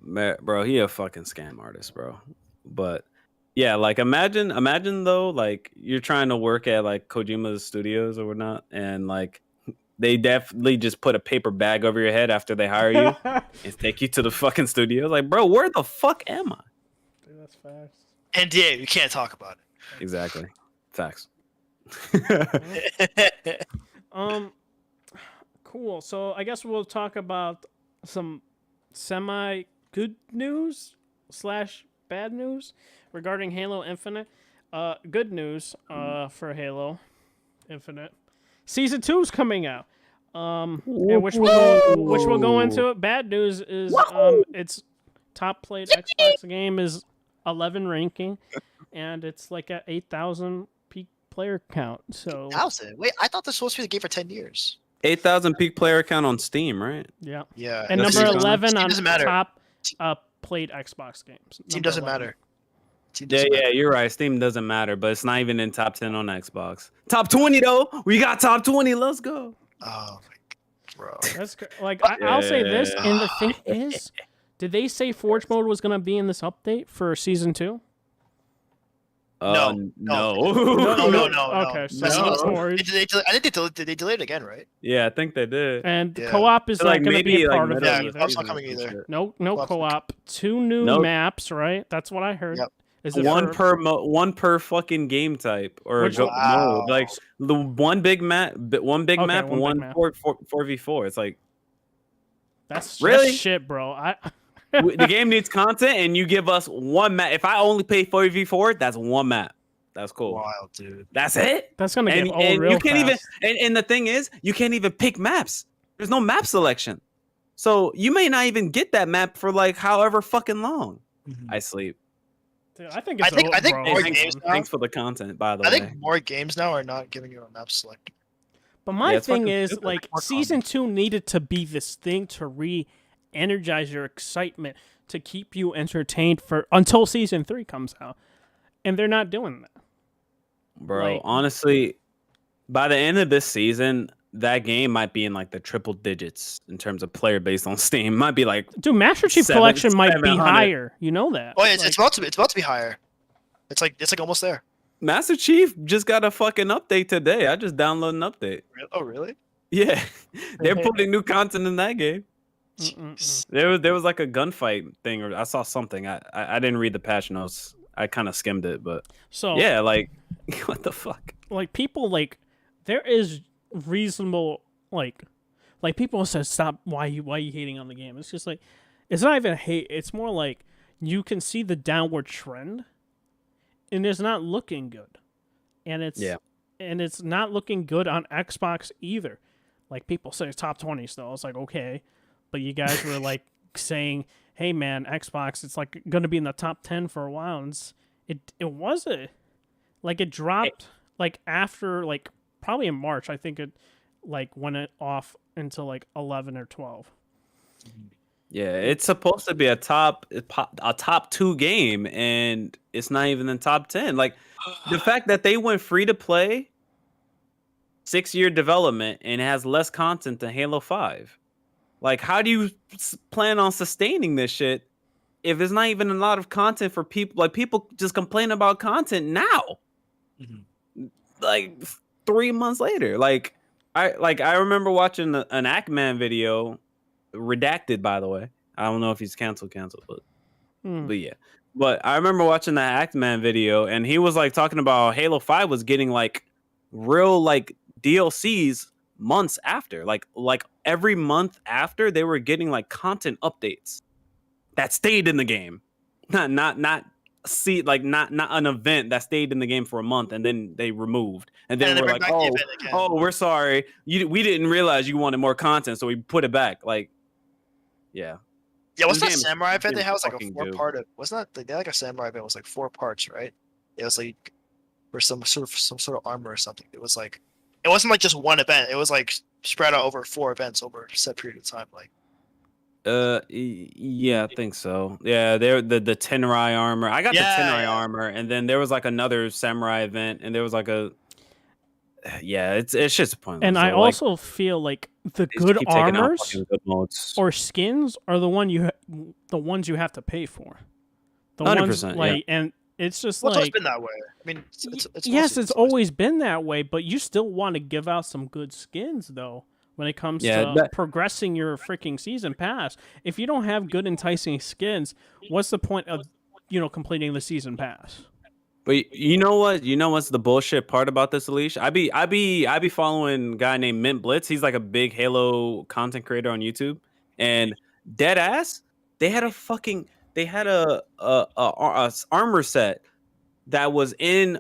Man, bro, he a fucking scam artist, bro. But yeah, like imagine though, like you're trying to work at like Kojima's studios or whatnot, and like they definitely just put a paper bag over your head after they hire you and take you to the fucking studio. Like, bro, where the fuck am I? Dude, that's facts. NDA, we can't talk about it. Exactly. Facts. Cool. So I guess we'll talk about some semi-good news / bad news regarding Halo Infinite. Good news for Halo Infinite. Season 2 is coming out. And which we'll go into it. Bad news is its top played Xbox game is 11 ranking, and it's like at 8,000 peak player count. So 8,000? Wait, I thought this was supposed to be the game for 10 years. 8,000 peak player count on Steam, right? Yeah. Yeah. And number 11 on matter. top played Xbox games. Steam doesn't matter. Yeah, you're right. Steam doesn't matter, but it's not even in top 10 on Xbox. Top 20 though. We got top 20. Let's go. Oh my god, bro. That's like I'll say this, and the thing is, did they say Forge mode was gonna be in this update for season 2? No. Okay, so I think they delayed it again, right? Yeah, I think they did. And co-op is like going to be a part of it. Yeah, co-op's not coming either. No co-op. 2 new maps, right? That's what I heard. Yep. Is it one per fucking game type or mode? Like one big map, one 4v4. It's like That's Really? shit, bro. The game needs content, and you give us one map. If I only pay 4v4, that's one map. That's cool. Wild, dude. That's it. That's gonna get old and real you can't fast. even. And the thing is, you can't even pick maps. There's no map selection, so you may not even get that map for like however fucking long. I sleep. Dude, I think I it's think bro. more Thanks, games now. thanks for the content, by the I way. think more games now are not giving you a map selector. But my it's thing fucking is, stupid. like, More season 2 needed to be this thing to re-energize your excitement, to keep you entertained until season 3 comes out, and they're not doing that. Bro, like- honestly, by the end of this season, that game might be in like the triple digits in terms of player base on Steam. Might be like, Dude, Master Chief Seven- Collection might be 700. higher. You know that? Oh, it's Like, about to be higher. It's like almost there. Master Chief just got a fucking update today. I just downloaded an update. Oh, really? Yeah, they're putting new content in that game. Jeez. There was like a gunfight thing, or I saw something. I didn't read the patch notes. I kind of skimmed it, but so yeah, like what the fuck? like people like there is reasonable like people say stop. Why you hating on the game? It's just like it's not even hate. It's more like you can see the downward trend, and it's not looking good, and it's not looking good on Xbox either. Like people say top 20s though. It's like okay, but you guys were like saying, hey man, Xbox, it's like going to be in the top 10 for a while. And it wasn't. Like it dropped like after like probably in March. I think it like went off until like 11 or 12. Yeah, it's supposed to be a top 2 game, and it's not even in top 10. Like the fact that they went free to play, 6-year development, and it has less content than Halo 5. Like, how do you plan on sustaining this shit if there's not even a lot of content for people? Like, people just complain about content now, like 3 months later. Like I remember watching an Ackman video, redacted by the way. I don't know if he's canceled, but yeah. But I remember watching that Ackman video, and he was like talking about Halo 5 was getting like real like DLCs months after, like every month after, they were getting like content updates that stayed in the game, not an event that stayed in the game for a month and then they removed, and then we're like, oh, we're sorry, we didn't realize you wanted more content, so we put it back. Like, yeah, what's that samurai event they had? Was like a fucking 4-part of, wasn't that they had like a samurai event? It was like 4 parts, right? It was like for some sort of armor or something. It was like, it wasn't like just one event. It was like spread out over 4 events over a set period of time. Like, yeah, I think so. Yeah, they're the Tenrai armor. I got the Tenrai armor, and then there was like another samurai event, and there was like a it's just pointless. And I also feel like the good armors good modes or skins are the ones you have to pay for. The 100%, ones like, and it's just well, it's always like been that way. I mean, it's always been that way, but you still want to give out some good skins though when it comes to progressing your freaking season pass. If you don't have good enticing skins, what's the point of completing the season pass? But you know what? You know what's the bullshit part about this, Alish? I be following a guy named Mint Blitz. He's like a big Halo content creator on YouTube, and dead ass, they had a armor set that was in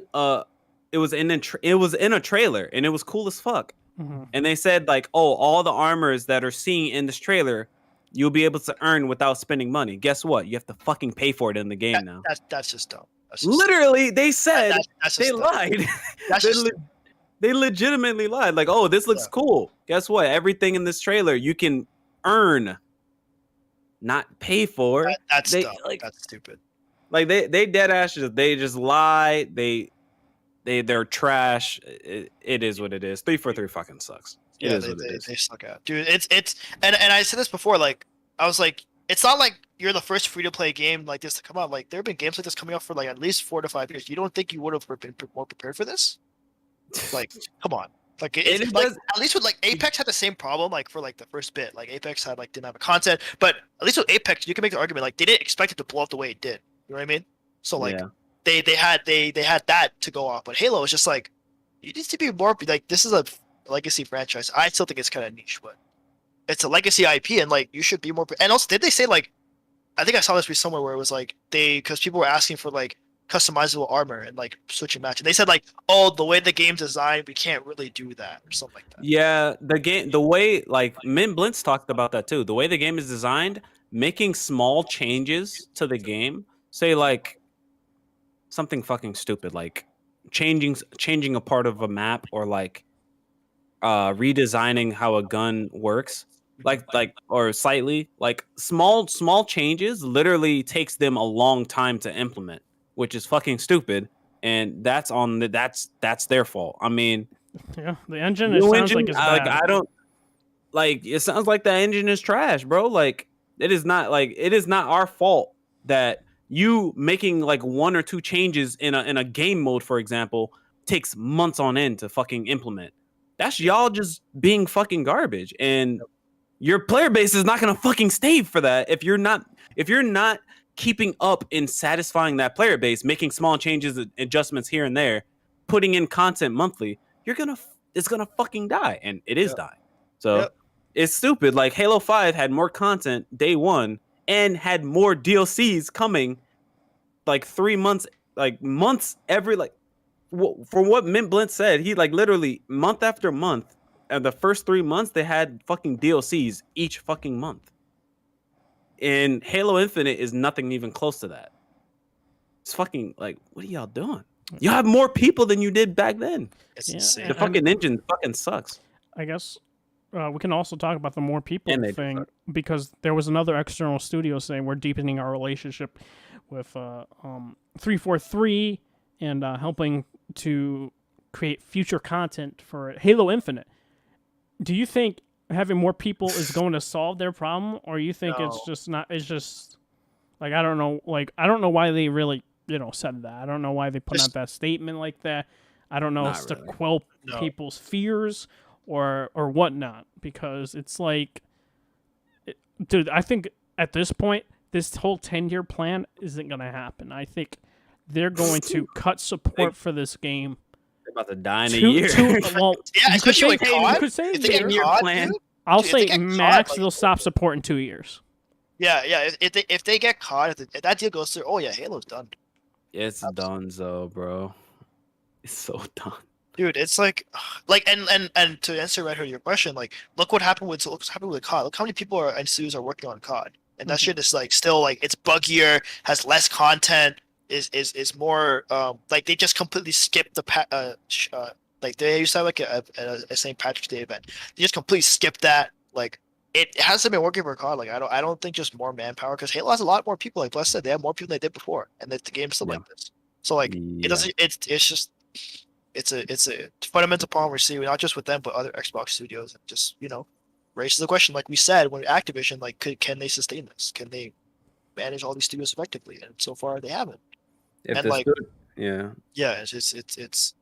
it was in a trailer, and it was cool as fuck. Mm-hmm. And they said like, oh, all the armors that are seen in this trailer, you'll be able to earn without spending money. Guess what? You have to fucking pay for it in the game now. That's just dumb. Literally, they said they dumb. lied. That's they legitimately lied. Like, oh, this looks cool. Guess what? Everything in this trailer you can earn, not pay for. That's dumb. Like, that's stupid. Like they dead ass. They just lie. They're trash. It is what it is. 343 fucking sucks. It is what it is. They suck at, dude. It's and I said this before. Like, I was like, it's not like you're the first free to play game like this to come out. Like, there have been games like this coming out for like at least 4 to 5 years. You don't think you would have been more prepared for this? Like, come on. Like, it's like at least with like Apex had the same problem. Like for like the first bit, like Apex had like didn't have a content, but at least with Apex you can make the argument like they didn't expect it to blow up the way it did. You know what I mean? So like they had that to go off, but Halo is just like, you need to be more like, this is a legacy franchise. I still think it's kind of niche, but it's a legacy IP, and like you should be more. And also, did they say like I think I saw this somewhere where it was like because people were asking for like customizable armor and like switching match, and they said like, oh, the way the game's designed, we can't really do that or something like that. Yeah, the way like Min Blintz talked about that too. The way the game is designed, making small changes to the game, say like something fucking stupid, like changing a part of a map or like redesigning how a gun works, like or slightly like small changes literally takes them a long time to implement, which is fucking stupid, and that's their fault. I mean, Yeah, the engine it new sounds engine, like it's like bad. I don't like it sounds like that engine is trash, bro. Like it is not our fault that you making like one or two changes in a game mode, for example, takes months on end to fucking implement. That's y'all just being fucking garbage, and your player base is not gonna fucking stay for that if you're not keeping up in satisfying that player base, making small changes, adjustments here and there, putting in content monthly. It's gonna fucking die, and it is Yep. dying. So Yep. it's stupid. Like Halo 5 had more content day one and had more DLCs coming like 3 months, like months every like from what Mint Blint said, he like literally month after month, and the first 3 months they had fucking DLCs each fucking month. And Halo Infinite is nothing even close to that. It's fucking like, what are y'all doing? You have more people than you did back then. It's Yeah, insane. The fucking engine fucking sucks. I guess we can also talk about the more people And they thing because there was another external studio saying we're deepening our relationship with 343 and helping to create future content for Halo Infinite. Do you think having more people is going to solve their problem, or you think it's No. just not? It's just like I don't know. Like I don't know why they really said that. I don't know why they put out that statement like that. I don't know if Not it's to really. quell No. people's fears or whatnot, because it's like, dude, I think at this point, this whole 10-year plan isn't going to happen. I think they're going to cut support for this game. They're about to die in a year. Well, Yeah, you could especially say, with COD. you could say If they get a year. COD, plan. dude, I'll dude, if they say get COD, max like- they'll stop support in 2 years. Yeah. If they get caught, if that deal goes through, oh yeah, Halo's done. It's done, so bro. It's so done. Dude, it's like and to answer right here your question, like look what's happened with COD. Look how many people and studios are working on COD, and that shit is like still like it's buggier, has less content, is more like they just completely skipped the like they used to have like a St. Patrick's Day event. They just completely skipped that. Like it hasn't been working for COD. Like I don't think just more manpower, because Halo has a lot more people. Like Bless said, they have more people than they did before, and the game's still like this. So like it doesn't. It's just. It's a fundamental problem we're seeing, not just with them, but other Xbox studios. And just raises the question, like we said, when Activision, like, can they sustain this? Can they manage all these studios effectively? And so far, they haven't. If And, this like- good, yeah. Yeah, it's.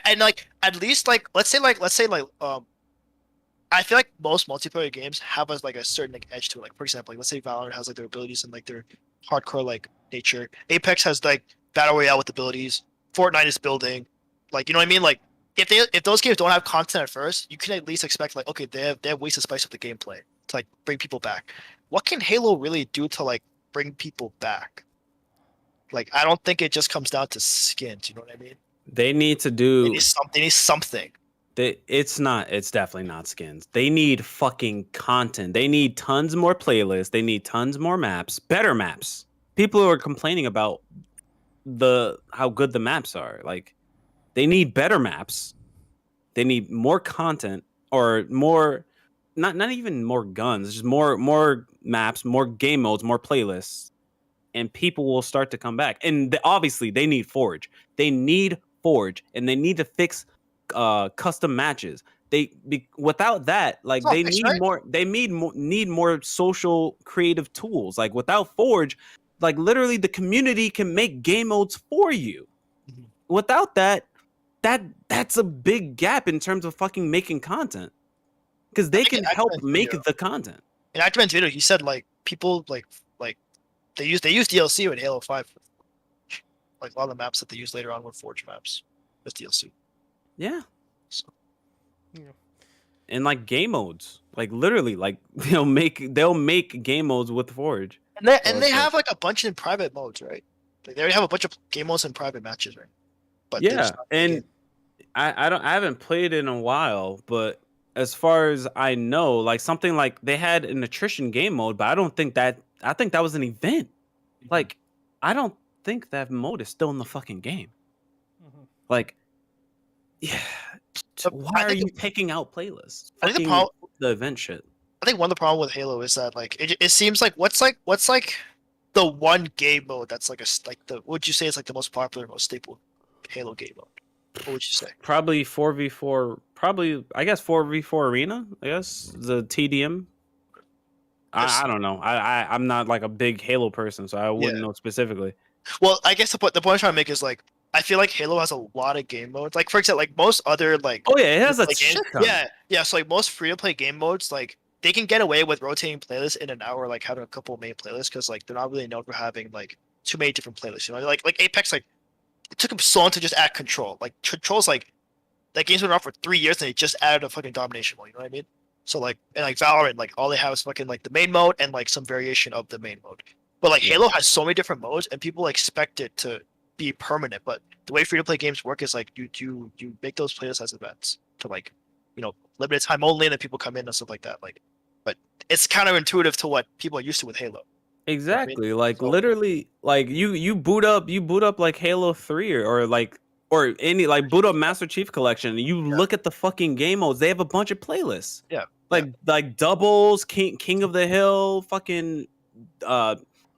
And like at least like let's say like I feel like most multiplayer games have a certain like edge to it. Like for example, like let's say Valorant has like their abilities and like their hardcore like nature. Apex has like battle royale with abilities. Fortnite is building. Like, you know what I mean? Like, if those games don't have content at first, you can at least expect like, okay, they have ways to spice up the gameplay to like bring people back. What can Halo really do to like bring people back? Like, I don't think it just comes down to skins. You know what I mean? They need to They do. need something. It's definitely not skins. They need fucking content. They need tons more playlists. They need tons more maps, better maps. People are complaining about how good the maps are. Like, they need better maps. They need more content, or more, not even more guns, just more maps, more game modes, more playlists, and people will start to come back. And obviously, they need Forge. They need Forge, and they need to fix custom matches. Without that, like, It's they not fixed, need right? more. They need more social creative tools. Like, without Forge, like, literally the community can make game modes for you. Mhm. Without that's a big gap in terms of fucking making content, because they think can help Activision's make video- the content. In Activision's video, he said like people like they use DLC with Halo 5. Like a lot of the maps that they use later on were Forge maps with DLC. Yeah. So. Yeah. in like game modes. Like literally, like they'll make game modes with Forge. And they So it's have like a bunch in private modes, right? Like they already have a bunch of game modes in private matches, right? But they're yeah, just not in the and game. I haven't played it in a while, but as far as I know, like something like they had an attrition game mode, but I think that was an event. Like I don't think that mode is still in the fucking game. Mhm. Like, yeah, But why I are think you taking out playlists? I think the Fucking problem the event shit. I think one of the problem with Halo is that like it seems like what's like the one game mode that's like like the what would you say is like the most popular, most staple Halo game mode? What would you say? Probably 4v4. Probably I guess 4v4 arena. I guess the TDM. Yes. I don't know. I'm not like a big Halo person, so I wouldn't Yeah. know specifically. Well, I guess the point I'm trying to make is like I feel like Halo has a lot of game modes. Like for example, like most other like Oh yeah, it has a free-to-play shit games, ton. yeah. So like most free to play game modes, like they can get away with rotating playlists in an hour, like having a couple of main playlists, because like they're not really known for having like too many different playlists. You know, like Apex, like it took them so long to just add Control. Like Control's like that game's been around for 3 years and they just added a fucking domination mode. You know what I mean? So like and like Valorant, like all they have is fucking like the main mode and like some variation of the main mode. But like Yeah. Halo has so many different modes and people expect it to be permanent. But the way free to play games work is like you make those playlists as events to like limited time only and then people come in and stuff like that. Like, but it's counterintuitive to what people are used to with Halo. Exactly. Like So- literally, like you boot up like Halo 3 or any like boot up Master Chief Collection and you look at the fucking game modes, they have a bunch of playlists. Yeah. Like doubles, King of the Hill, fucking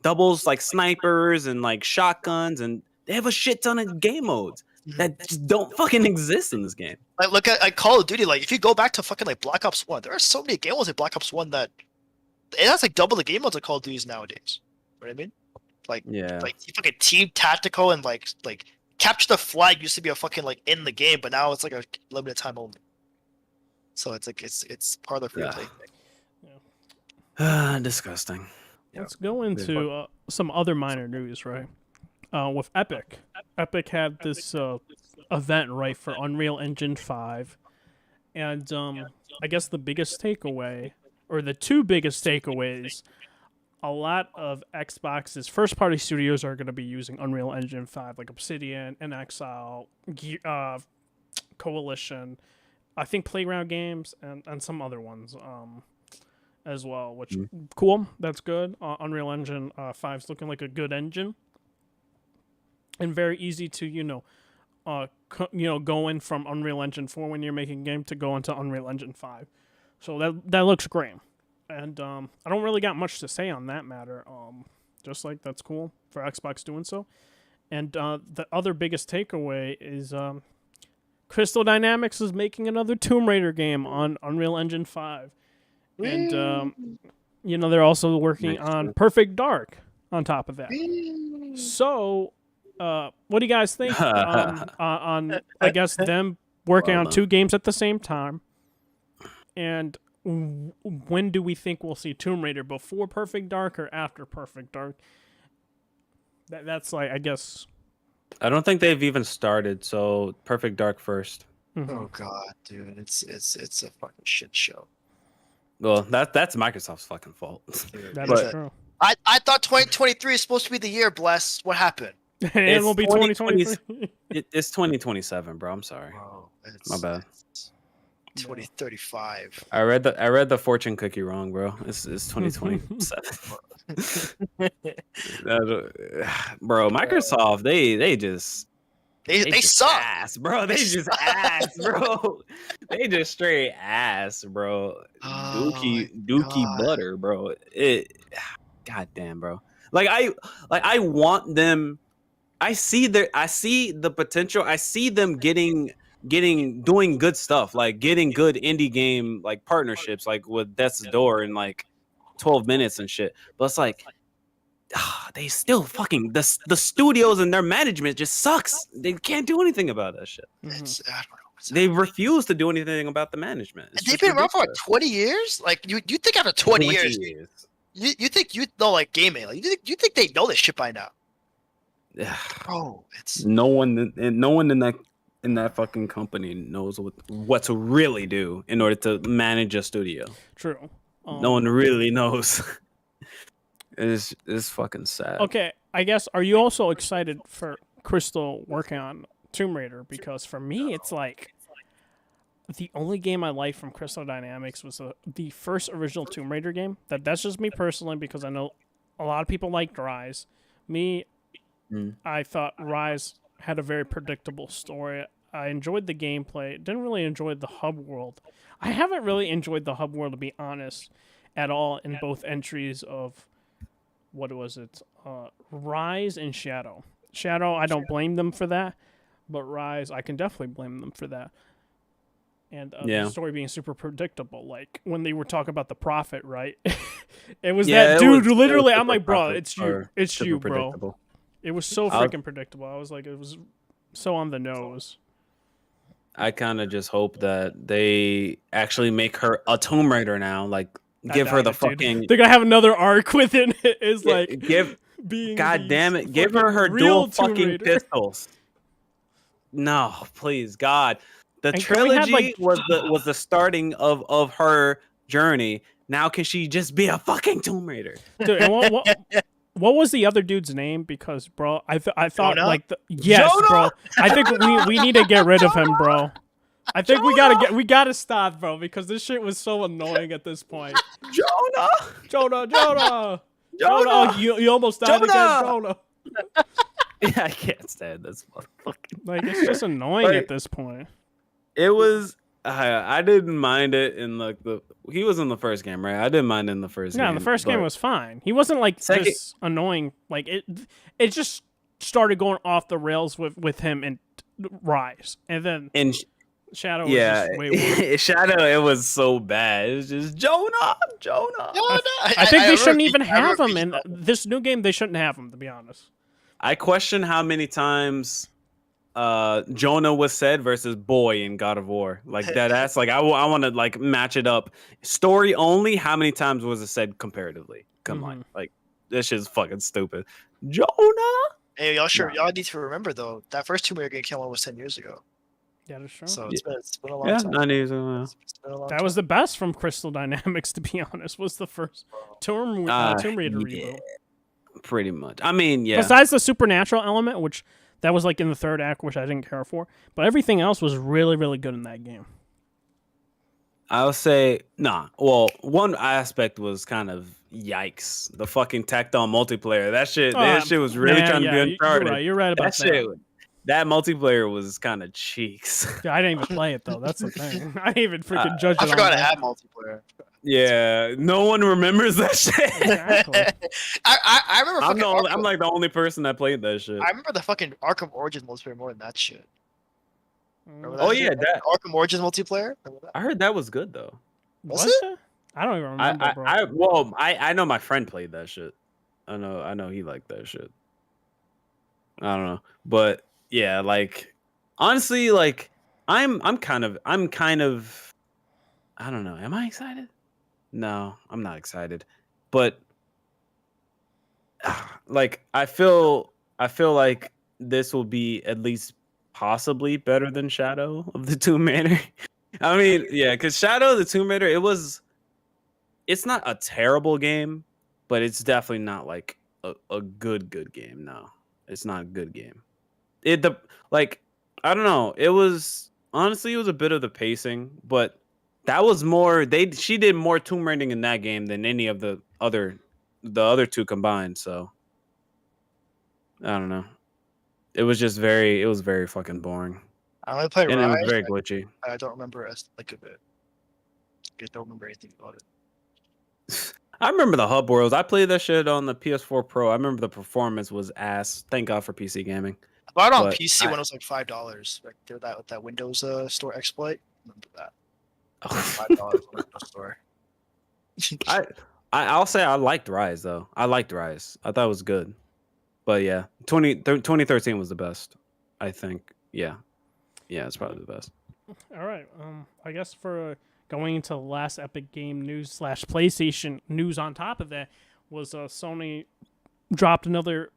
doubles like snipers and like shotguns, and they have a shit ton of game modes that just don't fucking exist in this game. Like look at like Call of Duty. Like if you go back to fucking like Black Ops 1, there are so many game modes in Black Ops 1 that it has like double the game modes of Call of Duty's nowadays. You know what I mean? Yeah. Like fucking team tactical and like capture the flag used to be a fucking like in the game, but now it's like a limited time only. So it's like it's part of the free to play thing. Disgusting. Let's go into some other minor news, right? With Epic. Epic had this event, right, for Unreal Engine 5. And I guess the biggest takeaway, or the two biggest takeaways, a lot of Xbox's first-party studios are going to be using Unreal Engine 5, like Obsidian, NXL, Coalition, I think Playground Games, and some other ones as well, which cool. That's good. Unreal Engine 5 is looking like a good engine. And very easy to, go in from Unreal Engine 4 when you're making a game to go into Unreal Engine 5. So that looks great. And I don't really got much to say on that matter. Just like that's cool for Xbox doing so. And the other biggest takeaway is Crystal Dynamics is making another Tomb Raider game on Unreal Engine 5. And, they're also working on Perfect Dark on top of that. So, what do you guys think on I guess, them working on two games at the same time? And when do we think we'll see Tomb Raider? Before Perfect Dark or after Perfect Dark? That's like, I guess... I don't think they've even started, so Perfect Dark first. Oh god, dude, it's a fucking shit show. Well, that's Microsoft's fucking fault. That is true. I thought 2023 is supposed to be the year, bless. What happened? It will be 2023. It's 2027, bro. I'm sorry. Oh, My bad. 2035. I read the fortune cookie wrong, bro. It's 2027. Bro, Microsoft, they just They just suck. ass, bro. They just ass, bro. They just straight ass, bro. Dookie butter, bro. Goddamn, bro. Like I want them. I see the potential. I see them doing good stuff, like getting good indie game like partnerships, like with Death's Door in like 12 minutes and shit. But it's like they still fucking the studios and their management just sucks. They can't do anything about that shit. I don't know. They refuse to do anything about the management. It's They've just been around for like ridiculous. 20 years. Like you think after 20 years, you think you know like gaming? Like you think they know this shit by now? Yeah. Bro, it's No one in that in that fucking company knows what to really do in order to manage a studio. True. No one really knows. It's fucking sad. Okay, I guess, are you also excited for Crystal working on Tomb Raider? Because for me, it's like the only game I liked from Crystal Dynamics was the first original Tomb Raider game. That's just me personally, because I know a lot of people liked Rise. Me, I thought Rise had a very predictable story. I enjoyed the gameplay. Didn't really enjoy the hub world. I haven't really enjoyed the hub world, to be honest, at all in both entries of, what was it? Rise and Shadow. Shadow, I don't blame them for that, but Rise, I can definitely blame them for that. And the story being super predictable. Like, when they were talking about the Prophet, right? It was that dude, literally, I'm like, bro, it's you, bro. It was so freaking predictable. I was like, it was so on the nose. I kind of just hope that they actually make her a Tomb Raider now. Like, give her the fucking. They're gonna have another arc within it. Is like being. God damn it! Give her dual fucking pistols. No, please, God. The trilogy was the starting of her journey. Now can she just be a fucking Tomb Raider? Dude, and what was the other dude's name? Because, bro, I thought Jonah? like yes, Jonah? bro. I think we need to get rid of him, bro. I think we gotta stop, bro, because this shit was so annoying at this point. Jonah. Oh, you almost died again, Jonah. Yeah, I can't stand this motherfucker. Like, it's just annoying at this point. It was. I didn't mind it in like he was in the first game, right? I didn't mind it in the first game. Yeah, the first game was fine. He wasn't like this annoying. Like it just started going off the rails with him and Rise, and then Shadow. Yeah, was just way Shadow. It was so bad. It was just Jonah. I think they shouldn't even have him in this new game. They shouldn't have him, to be honest. I question how many times Jonah was said versus boy in God of War. Like that's like I want to like match it up. Story only, how many times was it said comparatively? Come on. Like this shit's fucking stupid. Jonah. Hey, y'all need to remember though, that first Tomb Raider game came out was 10 years ago. Yeah, that's true. So it's been a long time. 9 years ago. That was the best from Crystal Dynamics, to be honest. Was the first Tomb Raider reboot. Pretty much. I mean, yeah. Besides the supernatural element, which that was like in the third act, which I didn't care for, but everything else was really, really good in that game. I'll say nah. Well, one aspect was kind of yikes. The fucking tacked on multiplayer. That shit was really trying to be Uncharted. You're right about that. That multiplayer was kind of cheeks. Yeah, I didn't even play it though. That's the thing. I didn't even freaking judge it. I forgot to add multiplayer. Yeah, no one remembers that shit. Exactly. I remember. I'm like the only person that played that shit. I remember the fucking Arkham Origins multiplayer more than that shit. Oh yeah, that Arkham Origins multiplayer. I heard that was good though. Was it? I don't even remember, bro. I know my friend played that shit. I know he liked that shit. I don't know, but yeah, like honestly, like I'm kind of I don't know. Am I excited? No, I'm not excited. But like I feel like this will be at least possibly better than Shadow of the Tomb Raider. I mean, yeah, because Shadow of the Tomb Raider, it's not a terrible game, but it's definitely not like a good game. No, it's not a good game. I don't know. It was a bit of the pacing, but that was more. She did more tomb raiding in that game than any of the other two combined. So I don't know. It was very fucking boring. I only played and Rise. It was very glitchy. I don't remember like a bit. I don't remember anything about it. I remember the hub worlds. I played that shit on the PS4 Pro. I remember the performance was ass. Thank God for PC gaming. I bought it on PC when it was like $5. Like that Windows store exploit. Remember that? $5 on the Windows store. I'll say I liked Rise though. I liked Rise. I thought it was good. But yeah, 2013 was the best. I think. Yeah, it's probably the best. All right. I guess for going into the last Epic Game News / PlayStation news on top of that was Sony dropped $1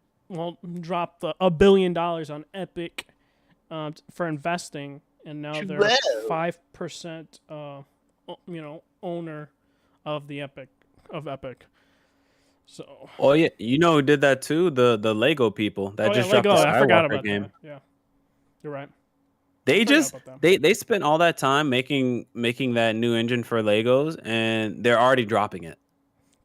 billion on Epic for investing, and now they're 12. 5% owner of the Epic. So Oh yeah, you know who did that too? The Lego people that just dropped Lego. the I forgot Skywalker about game. that. Yeah, you're right. They Forgot just about them. they spent all that time making that new engine for Legos, and they're already dropping it.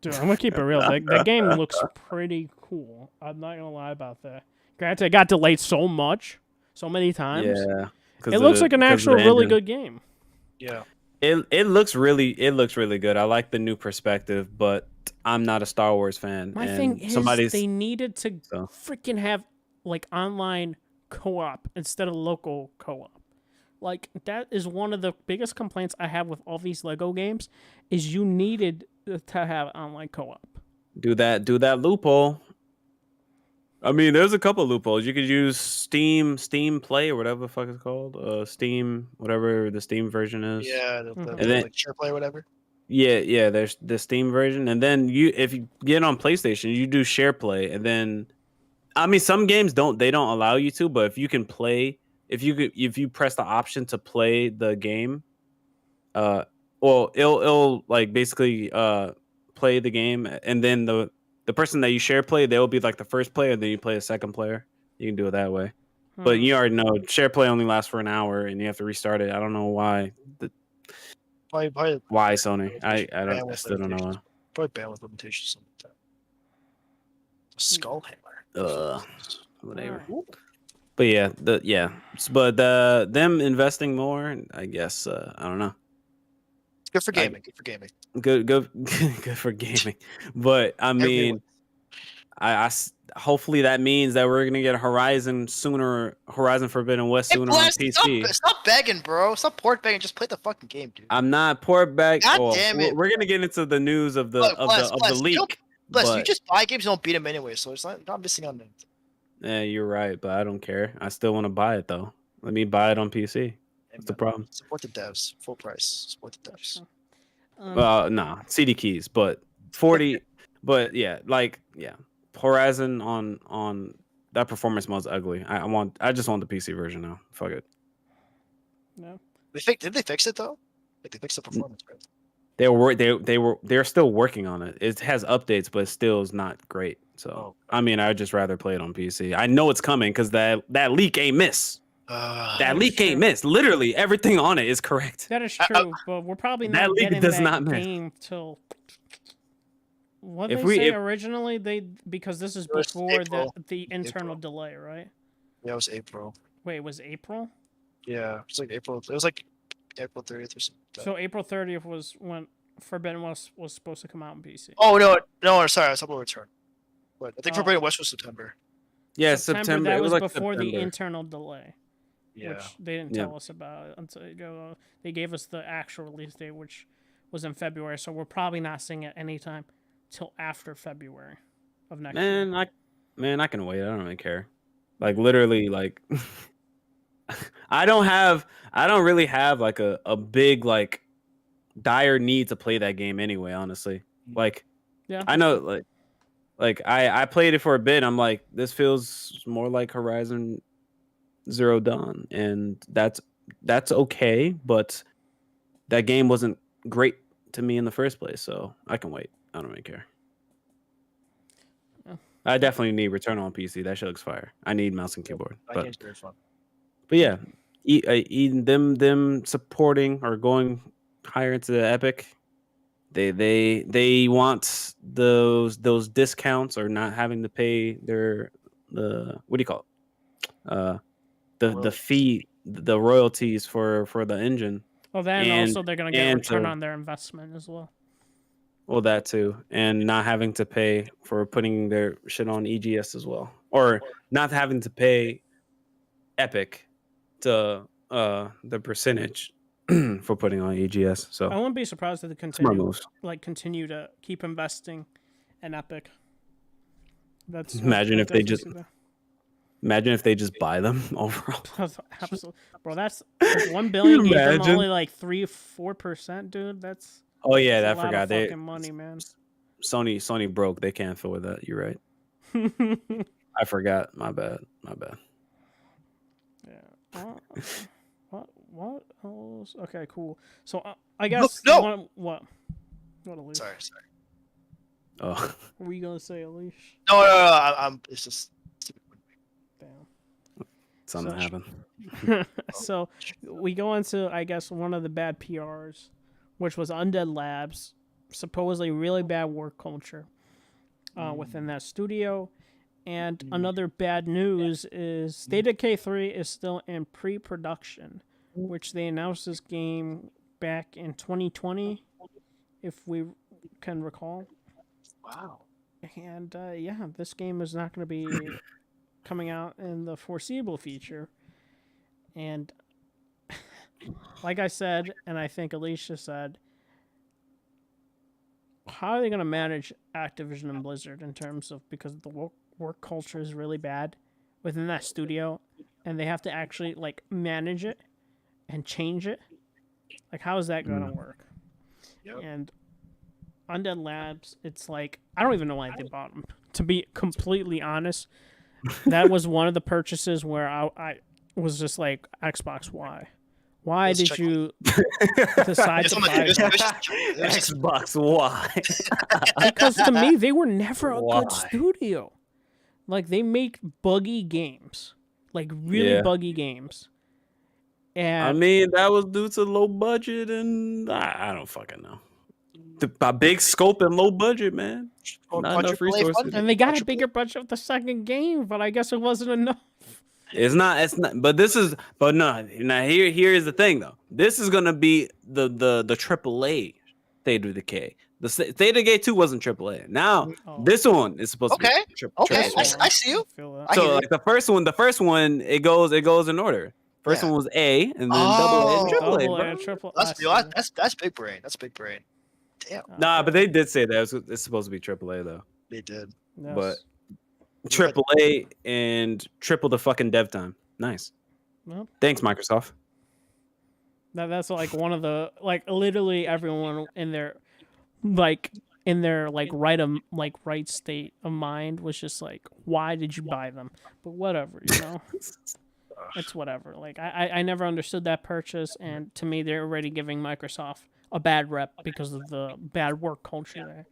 Dude, I'm gonna keep it real. That game looks pretty cool. I'm not gonna lie about that. Granted, it got delayed so many times. Yeah, It looks like an actual really engine. good game. Yeah. It looks really good. I like the new perspective, but I'm not a Star Wars fan. My and thing is, somebody's they needed to so. freaking have like online co-op instead of local co-op. Like that is one of the biggest complaints I have with all these Lego games is you needed to have online co-op. Do that loophole. I mean, there's a couple loopholes. You could use Steam Play or whatever the fuck it's called. Steam, whatever the Steam version is. Yeah, Mhm. And then like SharePlay or whatever. yeah, there's the Steam version, and then if you get on PlayStation, you do share play, and then I mean some games don't allow you to, but if you can play, if you press the option to play the game, well it'll like basically play the game, and then the person that you share play, they'll be like the first player, and then you play a second player. You can do it that way. But you already know share play only lasts for an hour, and you have to restart it. I don't know why. Probably Why Sony? I bandwidth still don't know why. limitations. Probably bandwidth limitations. Something like that. Skull hammer. Whatever. Ooh. But but them investing more, I guess. I don't know. Good for gaming. Good for gaming. Good good for gaming. But I mean, hopefully that means that we're gonna get Horizon Forbidden West Hey, sooner on Blast, PC. stop begging, bro. Stop port begging. Just play the fucking game, dude. I'm not port back. God damn it. We're gonna get into the news of the leak. Bless, you But just buy games, you don't beat them anyway, so it's not missing on anything. yeah, you're right, but I don't care. I still want to buy it though. Let me buy it on PC. What's the problem? Support the devs. Full price. Support the devs. Nah, CD keys, but 40. But yeah, Horizon on that performance mode's ugly. I just want the PC version now. Fuck it. No. Did they fix it though? Like they fixed the performance, right? They're still working on it. It has updates, but still is not great. So I mean, I'd just rather play it on PC. I know it's coming because that leak ain't miss. That leak ain't miss. Literally everything on it is correct. That is true, but we're probably that not leak getting does that not miss. game till. What If they we- say if- originally? Because this is It was before April. the internal April. delay, right? Yeah, it was April. Wait, it was April? Yeah, it's like April. It was like April 30th or something. So April 30th was when Forbidden West was supposed to come out on PC. Oh no! Sorry, I was talking about Return. But I think Forbidden West was September. Yeah, September. That It was was like before the September. internal delay, Yeah. which they didn't tell us about until they gave us the actual release date, which was in February. So we're probably not seeing it anytime till after February of next year. I can wait. I don't really care. Like literally, like I don't really have like a big like dire need to play that game anyway, honestly. Like Yeah, I know like I played it for a bit. I'm like, this feels more like Horizon Zero Dawn, and that's okay, but that game wasn't great to me in the first place, so I can wait. I don't really care. Yeah. I definitely need Return on PC. That shit looks fire. I need mouse and keyboard. That game's very fun. But yeah, them supporting or going higher into the Epic, they want those discounts or not having to pay the what do you call it? The fee, the royalties for the engine. Well, then And- also they're gonna get a and return to- on their investment as well. Well, that too, and not having to pay for putting their shit on EGS as well, or not having to pay Epic to the percentage for putting on EGS. So I wouldn't be surprised if they smart moves. continue to keep investing in Epic. That's Imagine I if they definitely just- see that. Imagine if they just buy them overall. Absolutely, bro. That's like 1 billion. Gave them Imagine. only like 3-4%, dude. That's Oh yeah, that's I a lot forgot. of They fucking money, man. Sony broke. They can't afford that. You're right. I forgot. My bad. Yeah. What else? Okay, cool. So I guess no. What, Alicia? Sorry. Oh, What were you gonna say, Alicia? No. I'm. It's just. Damn. something happened. So we go into, I guess, one of the bad PRs, which was Undead Labs, supposedly really bad work culture within that studio. And another bad news is State of Decay 3 is still in pre-production, which they announced this game back in 2020, if we can recall. Wow. And yeah, this game is not going to be coming out in the foreseeable future. And like I said, and I think Alicia said, how are they going to manage Activision and Blizzard in terms of, because the work culture is really bad within that studio, and they have to actually like manage it and change it? Like, how is that going to work? Yep. And Undead Labs, it's like, I don't even know why they bought them, to be completely honest. That was one of the purchases where I was just like, Xbox, why? Why Let's did check you decide to buy them? Xbox, why? Because to me, they were never a Why? good studio. Like, they make buggy games. Like, really Yeah. buggy games. And I mean, that was due to low budget, and I don't fucking know. A big scope and low budget, man. Not enough resources. and they got a bigger budget with the second game, but I guess it wasn't enough. It's not. But this is. But no. Now here is the thing though. This is gonna be the AAA State of Decay. The State of Decay 2 wasn't AAA. Now this one is supposed to be Okay, AAA. I see you. So like the first one, it goes in order. First one was A, and then double A and triple A, bro. Triple That's big brain. That's big brain. Damn. Nah, but they did say that it's supposed to be AAA though. They did. Yes. But AAA and triple the fucking dev time. Nice. Well, thanks, Microsoft. That's like one of the, like, literally everyone in their right state of mind was just like, why did you buy them? But whatever, you know. It's whatever. Like, I never understood that purchase, and to me, they're already giving Microsoft a bad rep because of the bad work culture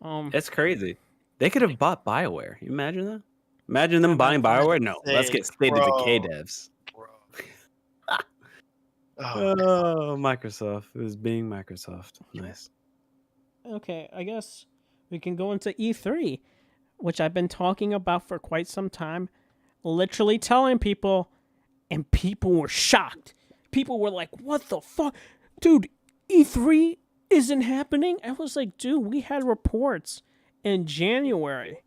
there. It's crazy. They could have bought BioWare. You imagine that? Imagine them buying BioWare. No, let's get State of Decay devs. Oh, Microsoft. It was being Microsoft. Nice. Okay, I guess we can go into E3, which I've been talking about for quite some time. Literally telling people, and people were shocked. People were like, what the fuck? Dude, E3 isn't happening? I was like, dude, we had reports in January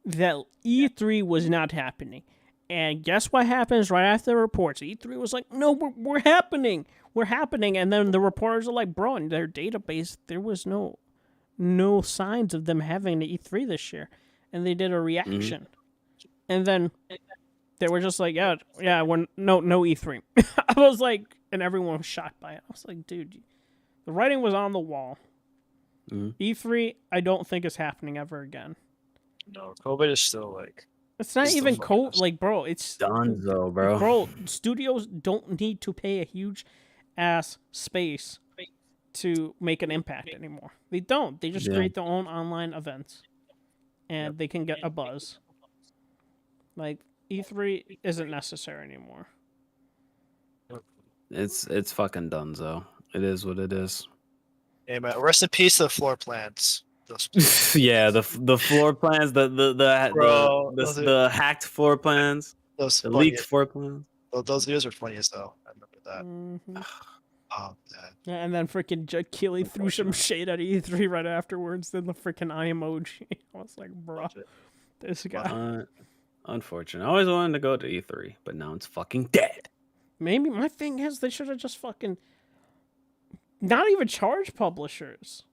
that E3 was not happening. And guess what happens right after the reports? E3 was like, no, we're happening. We're happening. And then the reporters are like, bro, in their database, there was no signs of them having the E3 this year. And they did a reaction. And then they were just like, yeah, we're no E3. I was like, and everyone was shocked by it. I was like, dude, the writing was on the wall. E3, I don't think is happening ever again. No, COVID is still like. It's not even COVID. Like, bro, it's Dunzo, bro. Bro, studios don't need to pay a huge ass space to make an impact anymore. They don't. They just create their own online events, and they can get a buzz. Like, E3 isn't necessary anymore. It's fucking dunzo. It is what it is. Hey man, rest in peace to the floor plans. Yeah, the floor plans, the hacked floor plans, the leaked floor plans. Those videos are funny as hell. I remember that. Oh, man. And then freaking Keely threw some shade at E3 right afterwards. Then the freaking eye emoji. I was like, bro, this guy. Unfortunate. I always wanted to go to E3, but now it's fucking dead. Maybe my thing is they should have just fucking not even charge publishers.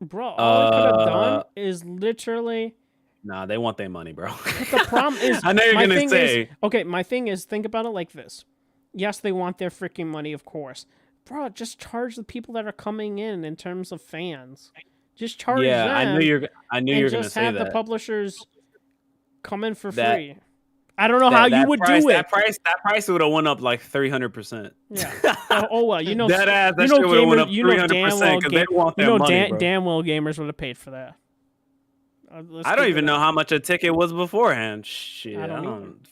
Bro, all they could have done is literally. Nah, they want their money, bro. But the problem is, I know you're gonna say. My thing is, think about it like this. Yes, they want their freaking money, of course. Bro, just charge the people that are coming in terms of fans. Just charge them. Yeah, I knew you're gonna say that. Just have the publishers come in for free. I don't know how you would do it. That price would have went up like 300%. Yeah. Oh well, you know, that you know, shit would have went gamers, up you know, damn 300% well, because they want their money, bro. damn well, gamers would have paid for that. I don't even know how much a ticket was beforehand. Shit, I don't either. don't.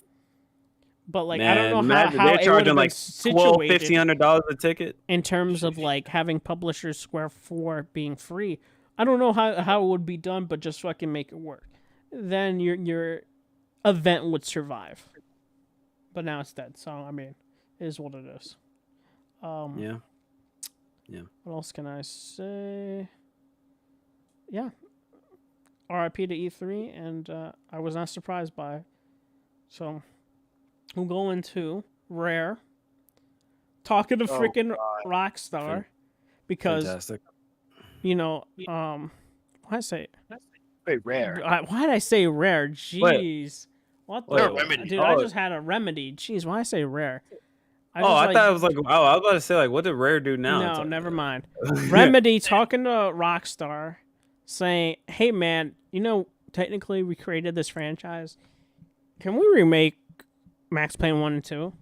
But like, Man, I don't know imagine how they're it would charging have been like situated $1,500 a ticket in terms of like having Publishers Square 4 being free. I don't know how it would be done, but just fucking make it work. Then your event would survive. But now it's dead. So I mean, it is what it is. Yeah. What else can I say? Yeah. RIP to E3, and I was not surprised by it. So we'll go into Rare. Talking to freaking Rockstar. Because, Fantastic. you know, why I say Wait, Rare. why did I say Rare? Jeez. What the Remedy. dude? I just had a Remedy. Jeez, why I say Rare? I thought it was like, oh, I was about to say, like, what did Rare do now? No, It's like, never mind. Remedy talking to Rockstar, saying, "Hey, man, you know, technically we created this franchise. Can we remake Max Payne 1 and 2?"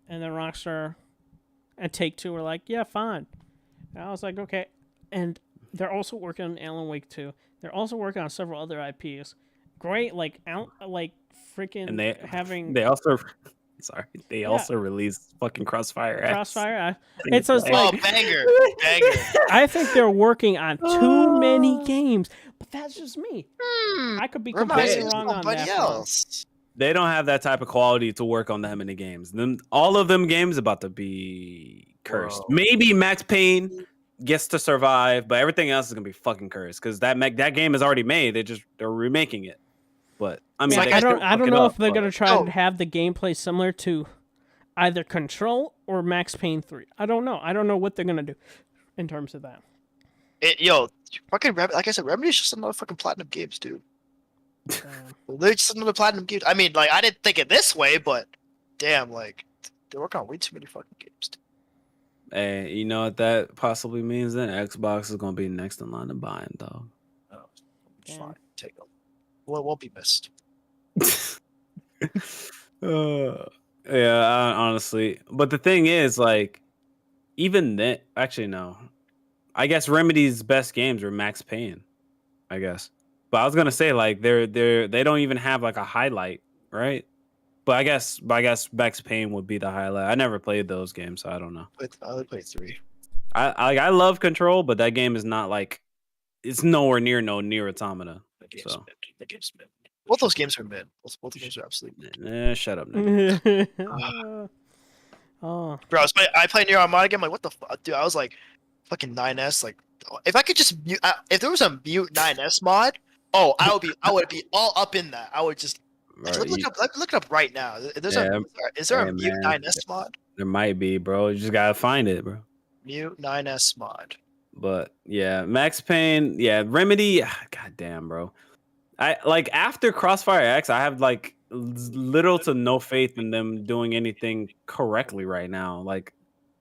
And then Rockstar and Take-Two were like, "Yeah, fine." And I was like, "Okay." And they're also working on Alan Wake 2. They're also working on several other IPs. Great, like freaking and having they also also released fucking Crossfire X. Crossfire. It's just like banger. I think they're working on too many games, but that's just me. I could be completely wrong on that. Else. They don't have that type of quality to work on that many games. All of them games about to be cursed. Bro. Maybe Max Payne gets to survive, but everything else is gonna be fucking cursed because that game is already made. They're remaking it. But I mean, Like, I don't know if they're gonna try Oh. to have the gameplay similar to either Control or Max Payne 3. I don't know. I don't know what they're gonna do in terms of that. Fucking like I said, Remedy's just another fucking platinum games, dude. Um, They're just another platinum games. I mean, like I didn't think it this way, but damn, like they're working on way too many fucking games. Dude. Hey, you know what that possibly means? Then Xbox is gonna be next in line to buying, dog. Oh, Damn. fine, take them. Well, it won't be missed. Yeah, honestly. But the thing is, like, even then, actually, no. I guess Remedy's best games were Max Payne. I guess, but I was gonna say like they don't even have like a highlight, right? But I guess Max Payne would be the highlight. I never played those games, so I don't know. I only played 3. I love Control, but that game is not like it's nowhere near Automata. The game's So. mid. The game's mid. Both those games are mid. Both the games are absolutely mid. Shut up, nigga. Oh, Bro, I played Nier Automata again. I'm like, what the fuck, dude? I was like, fucking 9S. Like, if I could just mute, if there was a mute 9S mod, I would be all up in that. I would just look it up right now. Is there a mute 9S mod? There might be, bro. You just gotta find it, bro. Mute 9S mod. But yeah, Max Payne, yeah, Remedy. God damn, bro. I like after Crossfire X, I have like little to no faith in them doing anything correctly right now. Like,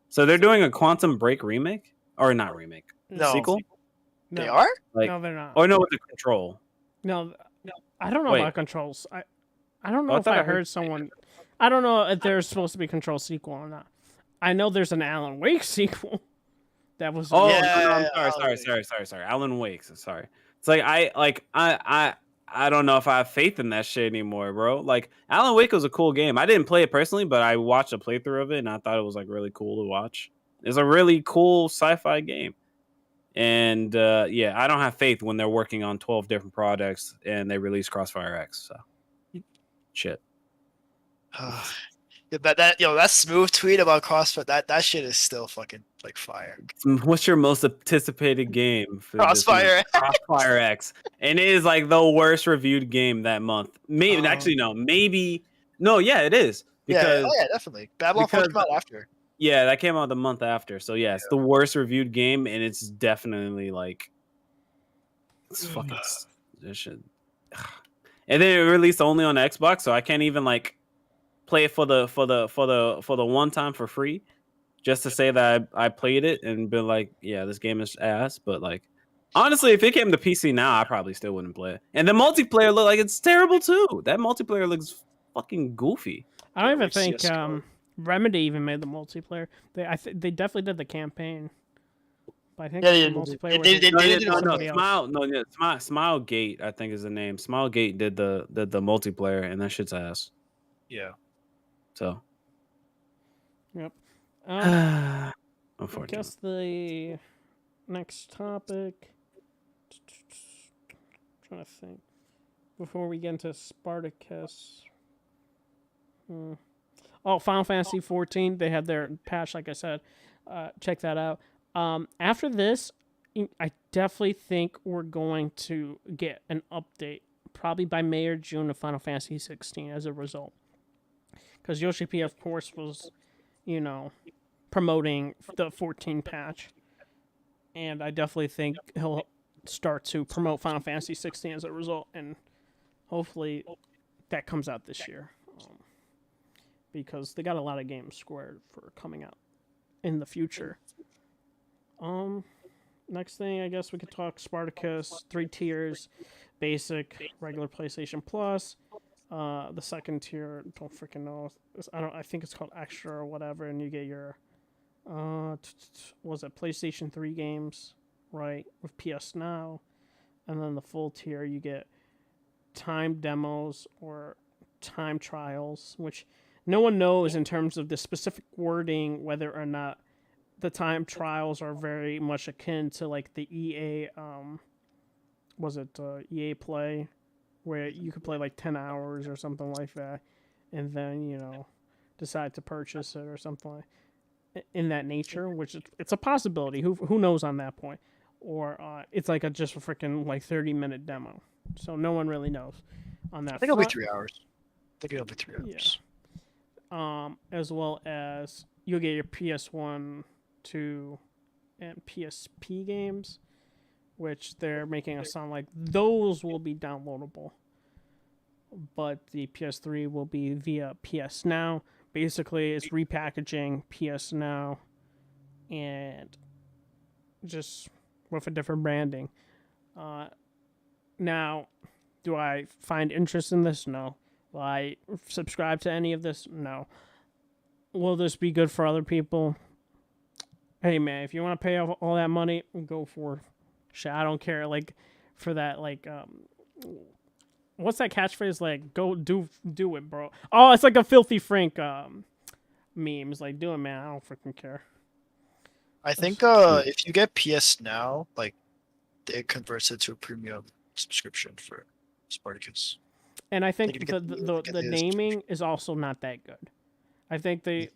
so they're doing a Quantum Break remake or not remake? No. Sequel? no. They are? Like, No, they're not. or no, with the Control. No, I don't know Wait. about Controls. I don't know I if thought I I heard- heard someone. I don't know if there's supposed to be Control sequel or not. I know there's an Alan Wake sequel. That was Oh, Yeah, no, I'm Alan sorry. Alan Wake. Sorry. It's like I don't know if I have faith in that shit anymore, bro. Like Alan Wake was a cool game. I didn't play it personally, but I watched a playthrough of it and I thought it was like really cool to watch. It's a really cool sci-fi game. And yeah, I don't have faith when they're working on 12 different products and they release Crossfire X. So shit. That smooth tweet about CrossFit, that shit is still fucking like fire. What's your most anticipated game? For Crossfire this Crossfire X, and it is like the worst reviewed game that month. Maybe Oh. actually no, maybe no. Yeah, it is because yeah, definitely. Babylon 4 came out after. yeah, that came out the month after. So yeah, it's the worst reviewed game, and it's definitely like it's fucking this shit. And then it released only on Xbox, so I can't even like play it for the one time for free. Just to say that I played it and been like, yeah, this game is ass. But like, honestly, if it came to PC now, I probably still wouldn't play it. And the multiplayer look like it's terrible too. That multiplayer looks fucking goofy. I don't Yeah, even like think CS:GO. Remedy even made the multiplayer. They definitely did the campaign, but I think Yeah, the yeah, multiplayer they was did- No, they yeah, did no, no. somebody else. Smile, no, yeah, Smilegate, I think is the name. Smilegate did the multiplayer, and that shit's ass. Yeah. So, Yep. I unfortunately, guess the next topic. Trying to think before we get into Spartacus. Oh, Final Fantasy 14. They had their patch, like I said. Check that out. After this, I definitely think we're going to get an update, probably by May or June of Final Fantasy 16 as a result. Because Yoshi P, of course, was, promoting the 14 patch. And I definitely think he'll start to promote Final Fantasy 16 as a result. And hopefully that comes out this year. Because they got a lot of games squared for coming out in the future. Next thing, I guess we could talk Spartacus, 3 tiers, basic, regular PlayStation Plus. The second tier, don't freaking know. I think it's called extra or whatever, and you get your was it PlayStation 3 games, right? With PS Now. And then the full tier you get time demos or time trials, which no one knows in terms of the specific wording whether or not the time trials are very much akin to like the EA EA Play, where you could play like 10 hours or something like that, and then decide to purchase it or something like in that nature, which it's a possibility. Who knows on that point? Or it's like just a freaking like 30-minute demo, so no one really knows on that. I think it'll be 3 hours. I think it'll be 3 hours. Yeah. As well as you'll get your PS1, 2, and PSP games, which they're making it sound like those will be downloadable. But the PS3 will be via PS Now. Basically, it's repackaging PS Now and just with a different branding. Now, do I find interest in this? No. Will I subscribe to any of this? No. Will this be good for other people? Hey, man, if you want to pay all that money, go for shit. I don't care. Like, for that, like, what's that catchphrase? Like, go do it, bro. Oh, it's like a Filthy Frank meme. It's like, do it, man. I don't freaking care. I think if you get PS Now, like, it converts it to a premium subscription for Spartacus. And I think Like, if you get the naming is also not that good. I think I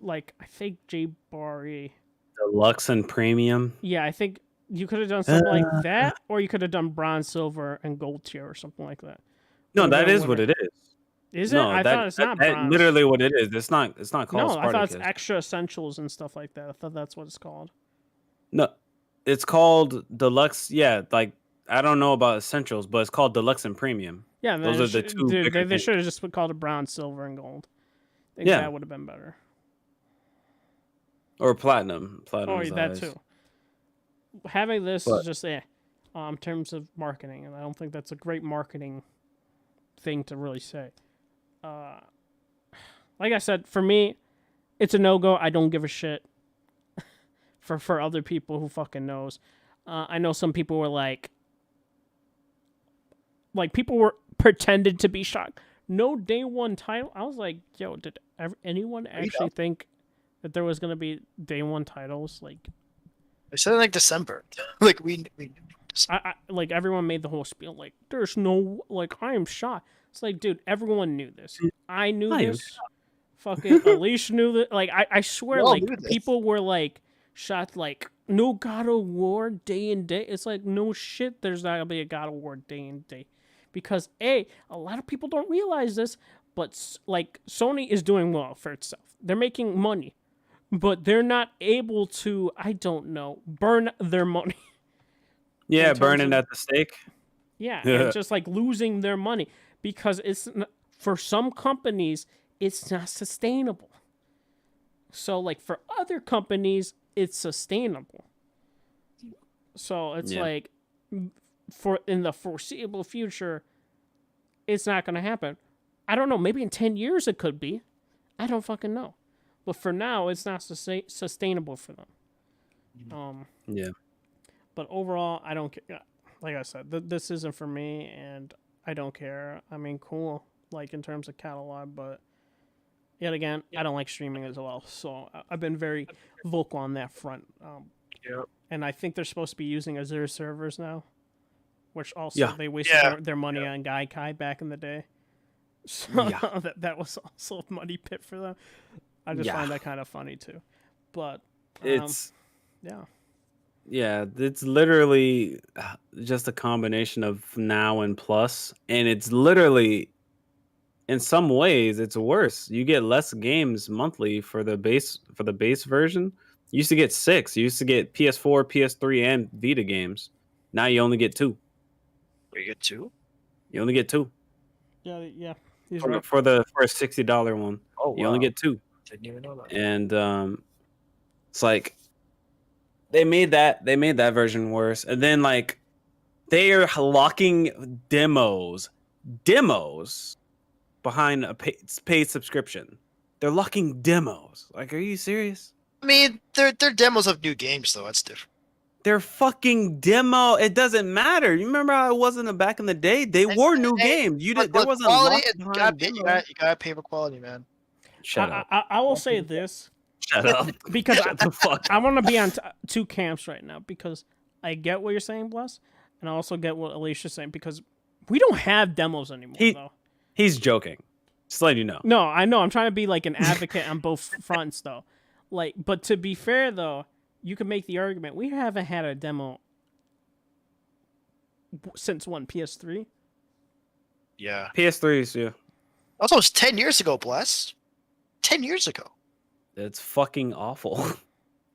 think J Barry. deluxe and premium. Yeah, I think you could have done something like that, or you could have done bronze, silver, and gold tier, or something like that. No, Would've that been is what winner. it is. Is No, it? I thought it's not that bronze. literally what it is. It's not called No, I thought Spartacus. it's extra essentials and stuff like that. I thought that's what it's called. No, it's called deluxe. Yeah, like I don't know about essentials, but it's called deluxe and premium. Yeah, Those are the two bigger They things. should have just called it bronze, silver, and gold. I think Yeah. that would have been better. Or platinum. Platinum. Oh, is the that highest. too. Having this But- is just in terms of marketing, and I don't think that's a great marketing thing to really say. Like I said, for me, it's a no-go. I don't give a shit. For other people who fucking knows, I know some people were like people were pretended to be shocked. No day one title. I was like, yo, did anyone actually think that there was gonna be day one titles? Like, They said in like December. Like we knew. I like everyone made the whole spiel. Like, there's no I am shocked. It's like, dude, everyone knew this. I knew this. Fucking Alicia knew that. Like, I swear, We all like knew this. people were like shocked. Like, no God of War day and day. It's like, no shit. There's not gonna be a God of War day and day, because a lot of people don't realize this, but like Sony is doing well for itself. They're making money, but they're not able to, I don't know, burn their money. Yeah, terms burning of- at the stake. Yeah, and just like losing their money, because for some companies it's not sustainable. So like for other companies it's sustainable. So it's Yeah. like for in the foreseeable future it's not going to happen. I don't know. Maybe in 10 years it could be. I don't fucking know. But for now, it's not sustainable for them. Yeah. But overall, I don't care. Like I said, this isn't for me, and I don't care. I mean, cool, like in terms of catalog, but yet again, I don't like streaming as well. So I've been very vocal on that front. Yep. And I think they're supposed to be using Azure servers now, which also they wasted their money on Gaikai back in the day. So that was also a money pit for them. I just find that kind of funny too. But it's it's literally just a combination of Now and Plus, and it's literally in some ways it's worse. You get less games monthly for the base version. You used to get 6. You used to get PS4, PS3, and Vita games. Now you only get 2. You get 2? You only get 2. Yeah. For a $60 one. Oh, you only get 2. Didn't even know that. And it's like they made that version worse, and then like they are locking demos behind a paid subscription. They're locking demos. Like, are you serious? I mean, they're demos of new games, though. That's different. They're fucking demo. It doesn't matter. You remember how it wasn't back in the day? They were new games. There wasn't quality. You gotta pay for quality, man. Shut up. I will say this. Shut up. Because Shut the fuck I want to be on two camps right now, because I get what you're saying, Bless, and I also get what Alicia's saying, because we don't have demos anymore, though. He's joking. Just letting you know. No, I know. I'm trying to be like an advocate on both fronts, though. Like, but to be fair, though, you can make the argument we haven't had a demo since PS3. Yeah. PS3s, yeah. Also, it was 10 years ago, Bless. 10 years ago. It's fucking awful.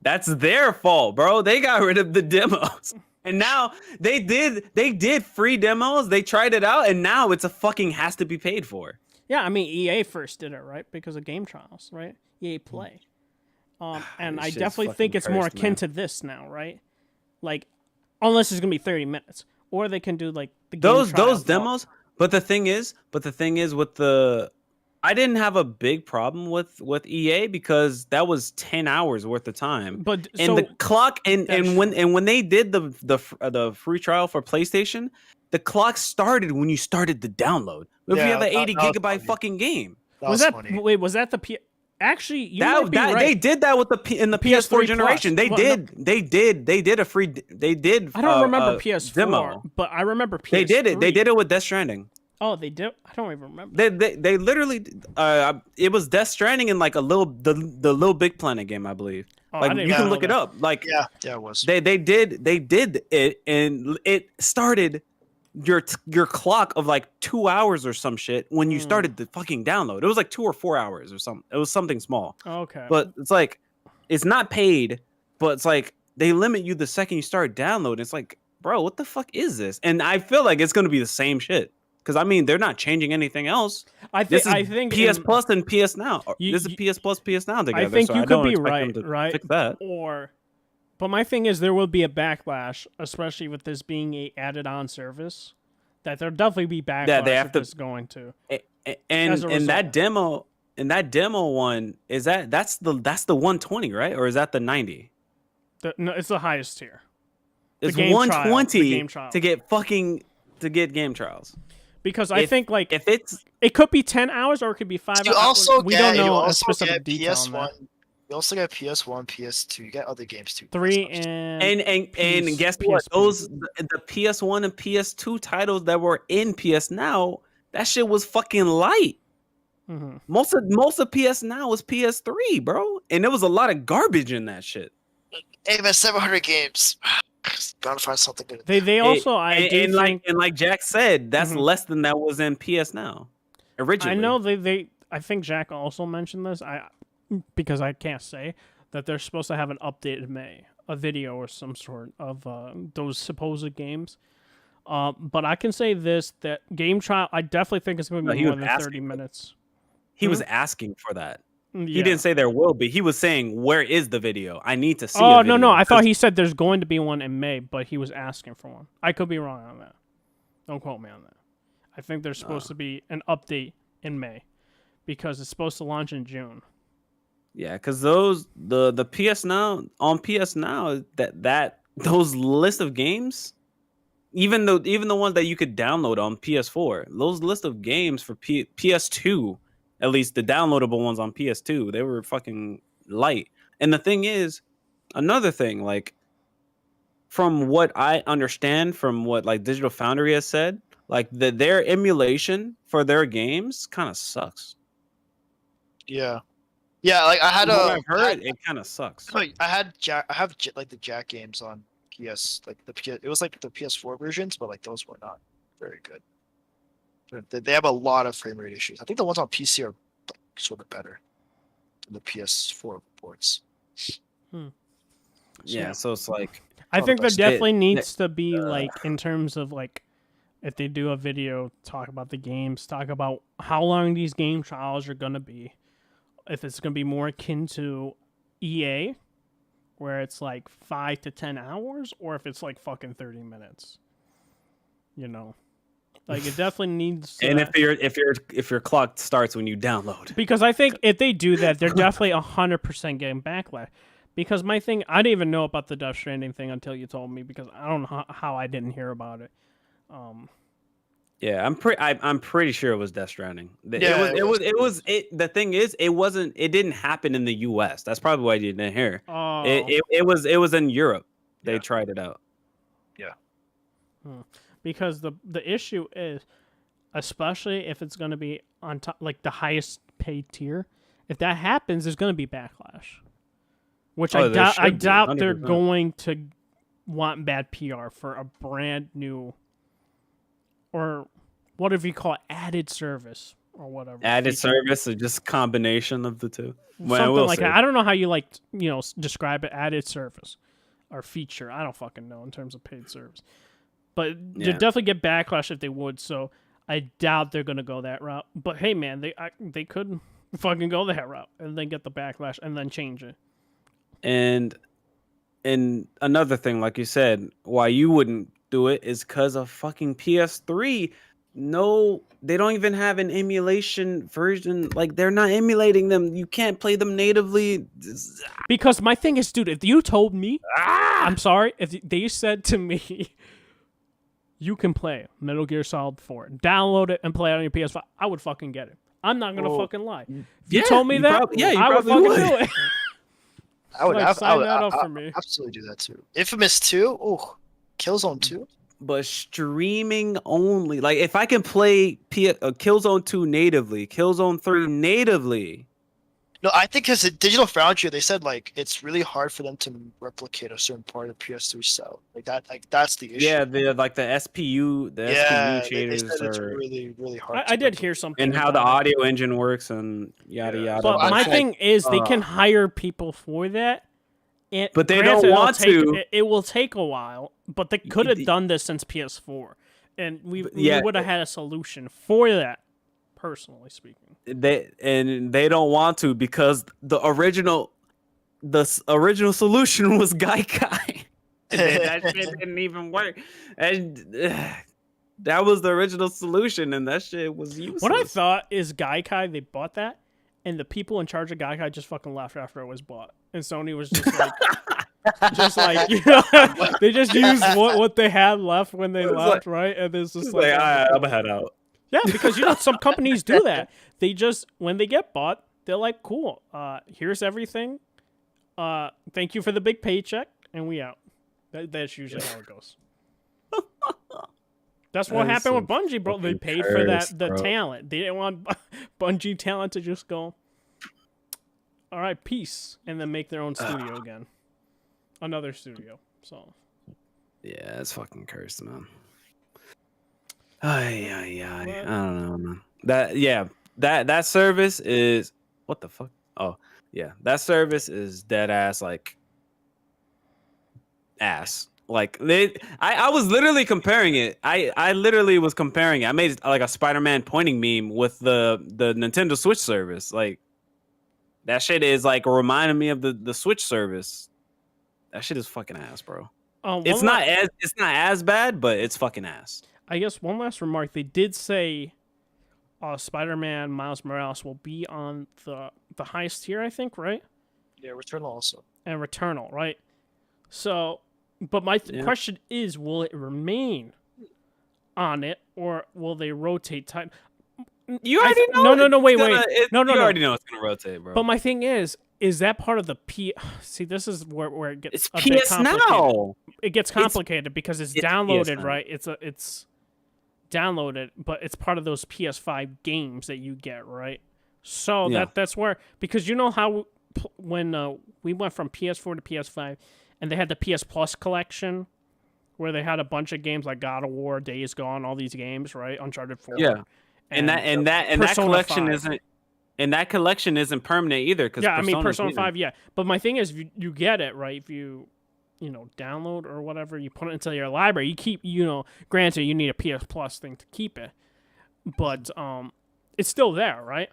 That's their fault, bro. They got rid of the demos. And now they did free demos. They tried it out, and now it's a fucking has to be paid for. Yeah, I mean, EA first did it, right? Because of game trials, right? EA Play. And I definitely think it's more akin to this now, right? Like, unless it's gonna be 30 minutes, or they can do like the game those demos. But the thing is with the, I didn't have a big problem with EA because that was 10 hours worth of time. But the clock and when they did the free trial for PlayStation, the clock started when you started the download. If you have an 80 gigabyte fucking game, was that the Actually, you might be right. They did that with the PS4 generation. They did a free. They did. I don't remember PS4 demo, but I remember PS3. They did it. They did it with Death Stranding. Oh, they did. I don't even remember. They literally. It was Death Stranding in like the Little Big Planet game, I believe. Oh, like you can look it up. Like yeah, it was. They did it, and it started your clock of like 2 hours or some shit when you started the fucking download. It was like 2 or 4 hours or something. It was something small. Okay. But it's like, it's not paid, but it's like they limit you the second you start downloading. It's like, bro, what the fuck is this? And I feel like it's going to be the same shit. Because, I mean, they're not changing anything else. I think PS Plus and PS Now. This is PS Plus, PS Now together. I think so you I could don't be expect them to right? fix that. But my thing is, there will be a backlash, especially with this being a added-on service. That there'll definitely be backlash. Yeah, they have to. This going to. And that demo one that's the 120, right? Or is that the 90? No, it's the highest tier. It's 120 to get game trials. Because I think like if it could be 10 hours or it could be 5 hours. We don't know a specific detail on that. You also get PS1, PS2. You get other games too. 3 and guess what? Those the PS1 and PS2 titles that were in PS Now, that shit was fucking light. Mm-hmm. Most of PS Now was PS3, bro, and there was a lot of garbage in that shit. Hey man, 700 games. Gotta find something good. They also like Jack said, that's less than that was in PS Now originally. I know I think Jack also mentioned this. Because I can't say that they're supposed to have an update in May, a video or some sort of those supposed games. But I can say this, that game trial, I definitely think it's going to be more than 30 minutes. He was asking for that. Yeah. He didn't say there will be. He was saying, where is the video? I need to see a video. No. I thought he said there's going to be one in May, but he was asking for one. I could be wrong on that. Don't quote me on that. I think there's supposed to be an update in May because it's supposed to launch in June. Yeah, because the PS Now on PS Now that those list of games, even the ones that you could download on PS4, those list of games for PS2, at least the downloadable ones on PS2, they were fucking light. And the thing is, another thing, like from what I understand, from what like Digital Foundry has said, like their emulation for their games kind of sucks. Yeah. Yeah, like I had From what a I've heard, it kind of sucks. I have like the Jack games on PS, like the PS. It was like the PS4 versions, but like those were not very good. They have a lot of frame rate issues. I think the ones on PC are like, sort of better than the PS4 ports. Yeah, so it's like I think there definitely It- needs to be like in terms of like if they do a video talk about the games, talk about how long these game trials are gonna be. If it's gonna be more akin to EA, where it's like 5 to 10 hours, or if it's like fucking 30 minutes. You know, like it definitely needs. and if your clock starts when you download, Because I think if they do that, they're definitely 100% getting backlash. Because my thing, I didn't even know about the Death Stranding thing until you told me. Because I don't know how I didn't hear about it. yeah, I'm pretty sure it was Death Stranding. Yeah, The thing is, it didn't happen in the U.S. That's probably why you didn't hear. Oh, It was in Europe. They Yeah. tried it out. because the issue is, especially if it's going to be on top, like the highest paid tier, if that happens, there's going to be backlash. Which Oh, there I should be, doubt they're 100%. going to want bad PR for a brand new, or what if you call it added service or whatever. Added feature. service or just combination of the two. Well, Something we'll like see. that. I don't know how you describe it, added service or feature. I don't fucking know in terms of paid service. But Yeah. they'd definitely get backlash if they would, so I doubt they're gonna go that route. But hey man, they could fucking go that route and then get the backlash and then change it. And another thing, like you said, why you wouldn't do it is because of fucking PS3. No, they don't even have an emulation version. Like they're not emulating them. You can't play them natively. Because my thing is, dude, if you told me, Ah! I'm sorry, if they said to me, you can play Metal Gear Solid 4, download it and play it on your PS5, I would fucking get it. I'm not gonna fucking lie. If you told me that, you I would probably fucking do it. I would, Like, I, sign would that up for me. absolutely do that too. Infamous 2, oh, Killzone 2. But streaming only. Like if I can play Killzone 2 natively, Killzone 3 natively. No, I think because Digital Foundry, they said like it's really hard for them to replicate a certain part of PS3 cell. Like that's the issue. Yeah, the SPU, the yeah, SPU they said shaders it's are, really, really hard. I did hear something. and how the about it. audio engine works and yada Yeah. yada. But I my think- thing is, they can hire people for that. And But they granted, don't want to. It will take a while, but they could have done this since PS4, and we would have had a solution for that. Personally speaking, they don't want to because the original solution was Gaikai. That shit didn't even work, and that was the original solution, and that shit was useless. what I thought is Gaikai, they bought that, and the people in charge of Gaikai just fucking left after it was bought, and Sony was just like, they just used what they had left when they left, right? And it's just like, I'm gonna head out. yeah, because some companies do that. They just, when they get bought, they're like, cool, here's everything. Thank you for the big paycheck, and we out. That's usually how it goes. That's what That is happened with so Bungie, bro. They fucking paid for cursed, the bro. talent. They didn't want Bungie talent to just go, all right, peace, and then make their own studio again. Another studio. So Yeah, it's fucking cursed, man. I don't know, man. That service is what the fuck? Oh, yeah. That service is dead ass like ass. Like I was literally comparing it. I literally was comparing it. I made like a Spider-Man pointing meme with the Nintendo Switch service. Like that shit is like reminding me of the Switch service. That shit is fucking ass, bro. It's not as bad, but it's fucking ass. I guess one last remark. They did say Spider-Man Miles Morales will be on the highest tier, I think, right? Yeah, Returnal also. And Returnal, right? So, but my question is, will it remain on it, or will they rotate time? You already know. No, wait. No. You already know it's gonna rotate, bro. But my thing is that part of the P? See, this is where it gets It's a bit PS complicated. now. It gets complicated because it's it's downloaded, PS right? It's downloaded, but it's part of those PS5 games that you get, right? So that's where, because you know how when we went from PS4 to PS5, and they had the PS Plus collection, where they had a bunch of games like God of War, Days Gone, all these games, right? Uncharted 4. Yeah. And that collection 5. isn't. And that collection isn't permanent either. Cause Yeah, I mean Persona 5, yeah. But my thing is, you get it, right? If you download or whatever, you put it into your library. You keep, granted, you need a PS Plus thing to keep it, but it's still there, right?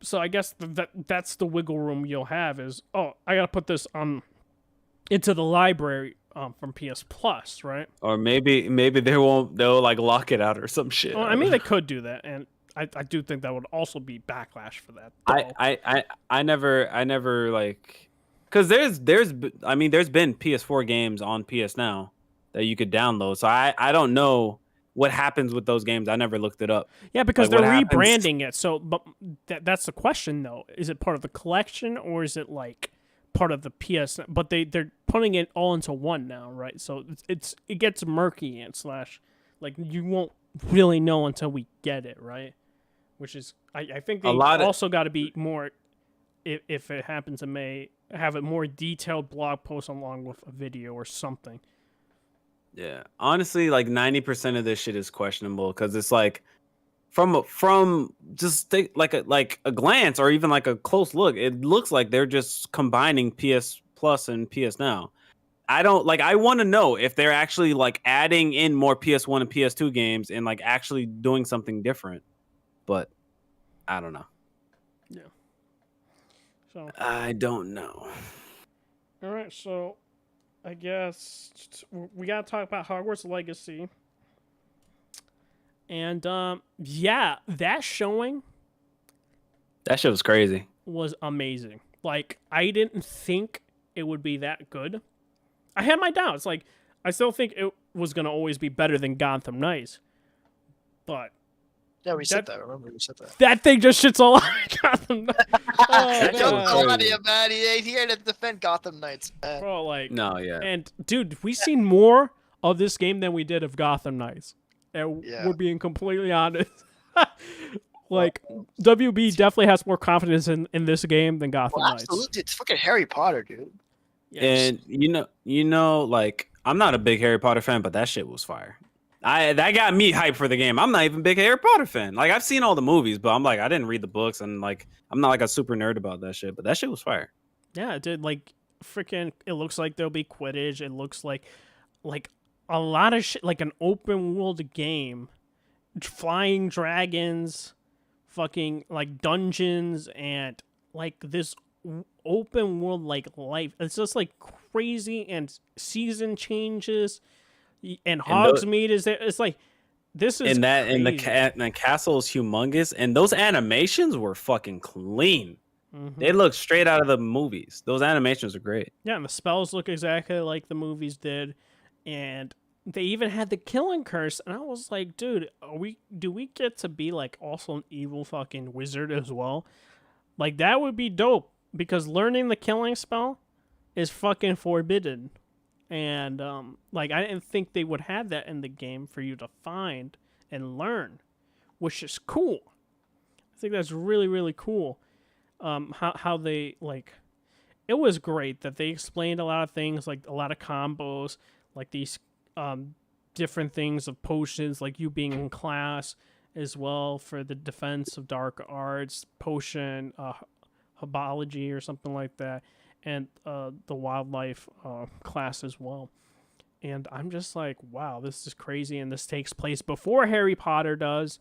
So I guess that's the wiggle room you'll have is, I gotta put this into the library from PS Plus, right? Or maybe they'll like lock it out or some shit. Well, I mean, they could do that, and I do think that would also be backlash for that. I never like, because there's been PS4 games on PS Now that you could download. So I don't know what happens with those games. I never looked it up. Yeah, because like, they're rebranding it. So, but that's the question though. Is it part of the collection, or is it like part of the PS? But they're putting it all into one now, right? So it gets murky and like you won't really know until we get it, right? Which is, I think they also got to be more, if it happens, it may have a more detailed blog post along with a video or something. Yeah, honestly, like 90% of this shit is questionable because it's like from just like a glance or even like a close look, it looks like they're just combining PS Plus and PS Now. I want to know if they're actually like adding in more PS1 and PS2 games and like actually doing something different. But I don't know. Yeah. So I don't know. All right, so I guess we gotta talk about Hogwarts Legacy. And that showing, that shit was crazy. Was amazing. Like, I didn't think it would be that good. I had my doubts. Like, I still think it was gonna always be better than Gotham Knights. But yeah, we said that. Remember, we said that. That thing just shits all over Gotham Knights. Don't tell any about it. He ain't here to defend Gotham Knights, man. Bro, like, no, yeah. And dude, we've seen more of this game than we did of Gotham Knights. And we're being completely honest. Like, WB definitely has more confidence in this game than Gotham Knights. Absolutely, it's fucking Harry Potter, dude. Yes. And you know, like, I'm not a big Harry Potter fan, but that shit was fire. That got me hyped for the game. I'm not even a big Harry Potter fan. Like, I've seen all the movies, but I'm like, I didn't read the books, and like, I'm not like a super nerd about that shit. But that shit was fire. Yeah, it did. Like, freaking, it looks like there'll be Quidditch. It looks like a lot of shit, like an open world game, flying dragons, fucking like dungeons, and like this open world like life. It's just like crazy, and season changes. And Hogsmeade is there. It's like, this is and the castle is humongous, and those animations were fucking clean. Mm-hmm. They look straight out of the movies. Those animations are great. Yeah, and the spells look exactly like the movies did, and they even had the killing curse. And I was like, dude, do we get to be like also an evil fucking wizard as well? Like, that would be dope, because learning the killing spell is fucking forbidden. And, like, I didn't think they would have that in the game for you to find and learn, which is cool. I think that's really, really cool. How they, like, it was great that they explained a lot of things, like a lot of combos, like these, different things of potions, like you being in class as well for the defense of dark arts, potion, herbology or something like that. And the wildlife class as well. And I'm just like, wow, this is crazy. And this takes place before Harry Potter does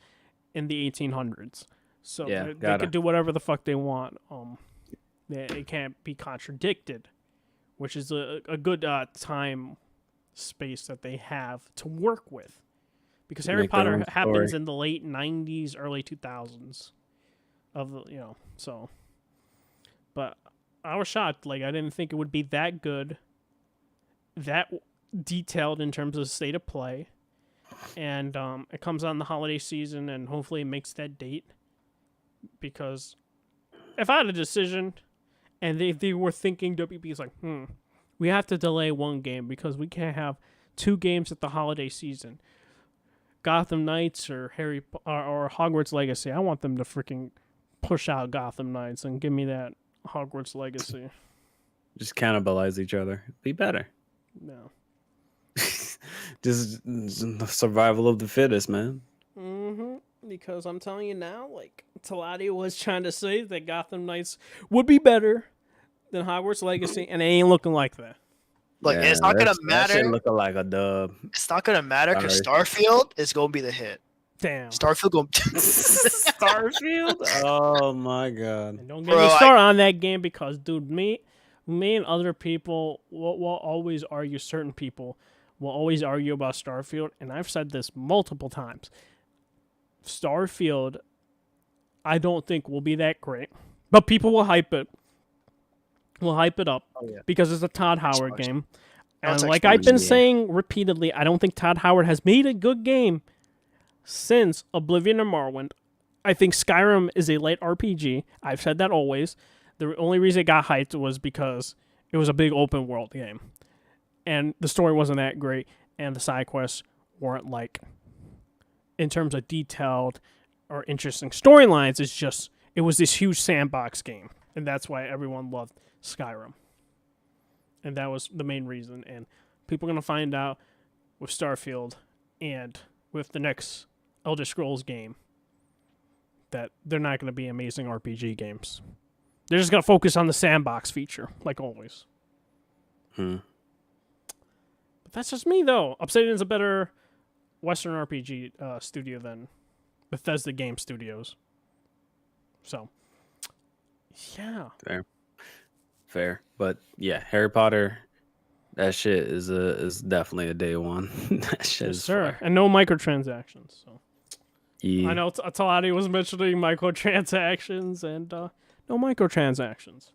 in the 1800s. So they could do whatever the fuck they want. It can't be contradicted, which is a good time space that they have to work with. because Harry Make their Potter own happens story. in the late 90s, early 2000s of the, so. But I was shocked. Like, I didn't think it would be that good, that detailed in terms of state of play. And it comes on the holiday season, and hopefully it makes that date. Because if I had a decision, and they were thinking, WB's like, we have to delay one game because we can't have 2 games at the holiday season. Gotham Knights or or Hogwarts Legacy. I want them to freaking push out Gotham Knights and give me that Hogwarts Legacy. Just cannibalize each other. Be better. No. Just the survival of the fittest, man. Because I'm telling you now, like, Talati was trying to say that Gotham Knights would be better than Hogwarts Legacy, and it ain't looking like that. Like, and it's not gonna That shit matter. looking like a dub. It's not gonna matter because Sorry. Starfield is gonna be the hit. Damn. Starfield going. Starfield? Oh my god. And don't get me started on that game because, dude, me and other people will always argue. Certain people will always argue about Starfield, and I've said this multiple times. Starfield, I don't think will be that great, but people will hype it. Will hype it up because it's a Todd Howard game. And like I've been saying repeatedly, I don't think Todd Howard has made a good game since Oblivion and Morrowind. I think Skyrim is a light RPG. I've said that always. The only reason it got hyped was because it was a big open world game. And the story wasn't that great, and the side quests weren't like, in terms of detailed or interesting storylines, it was this huge sandbox game. And that's why everyone loved Skyrim. And that was the main reason. And people are going to find out with Starfield and with the next Elder Scrolls game that they're not going to be amazing RPG games. They're just going to focus on the sandbox feature, like always. But that's just me, though. Obsidian's a better Western RPG studio than Bethesda Game Studios. So, yeah. Fair. But yeah, Harry Potter, that shit is definitely a day one. That shit is fire. And no microtransactions. So Yeah. I know Talati was mentioning microtransactions and no microtransactions.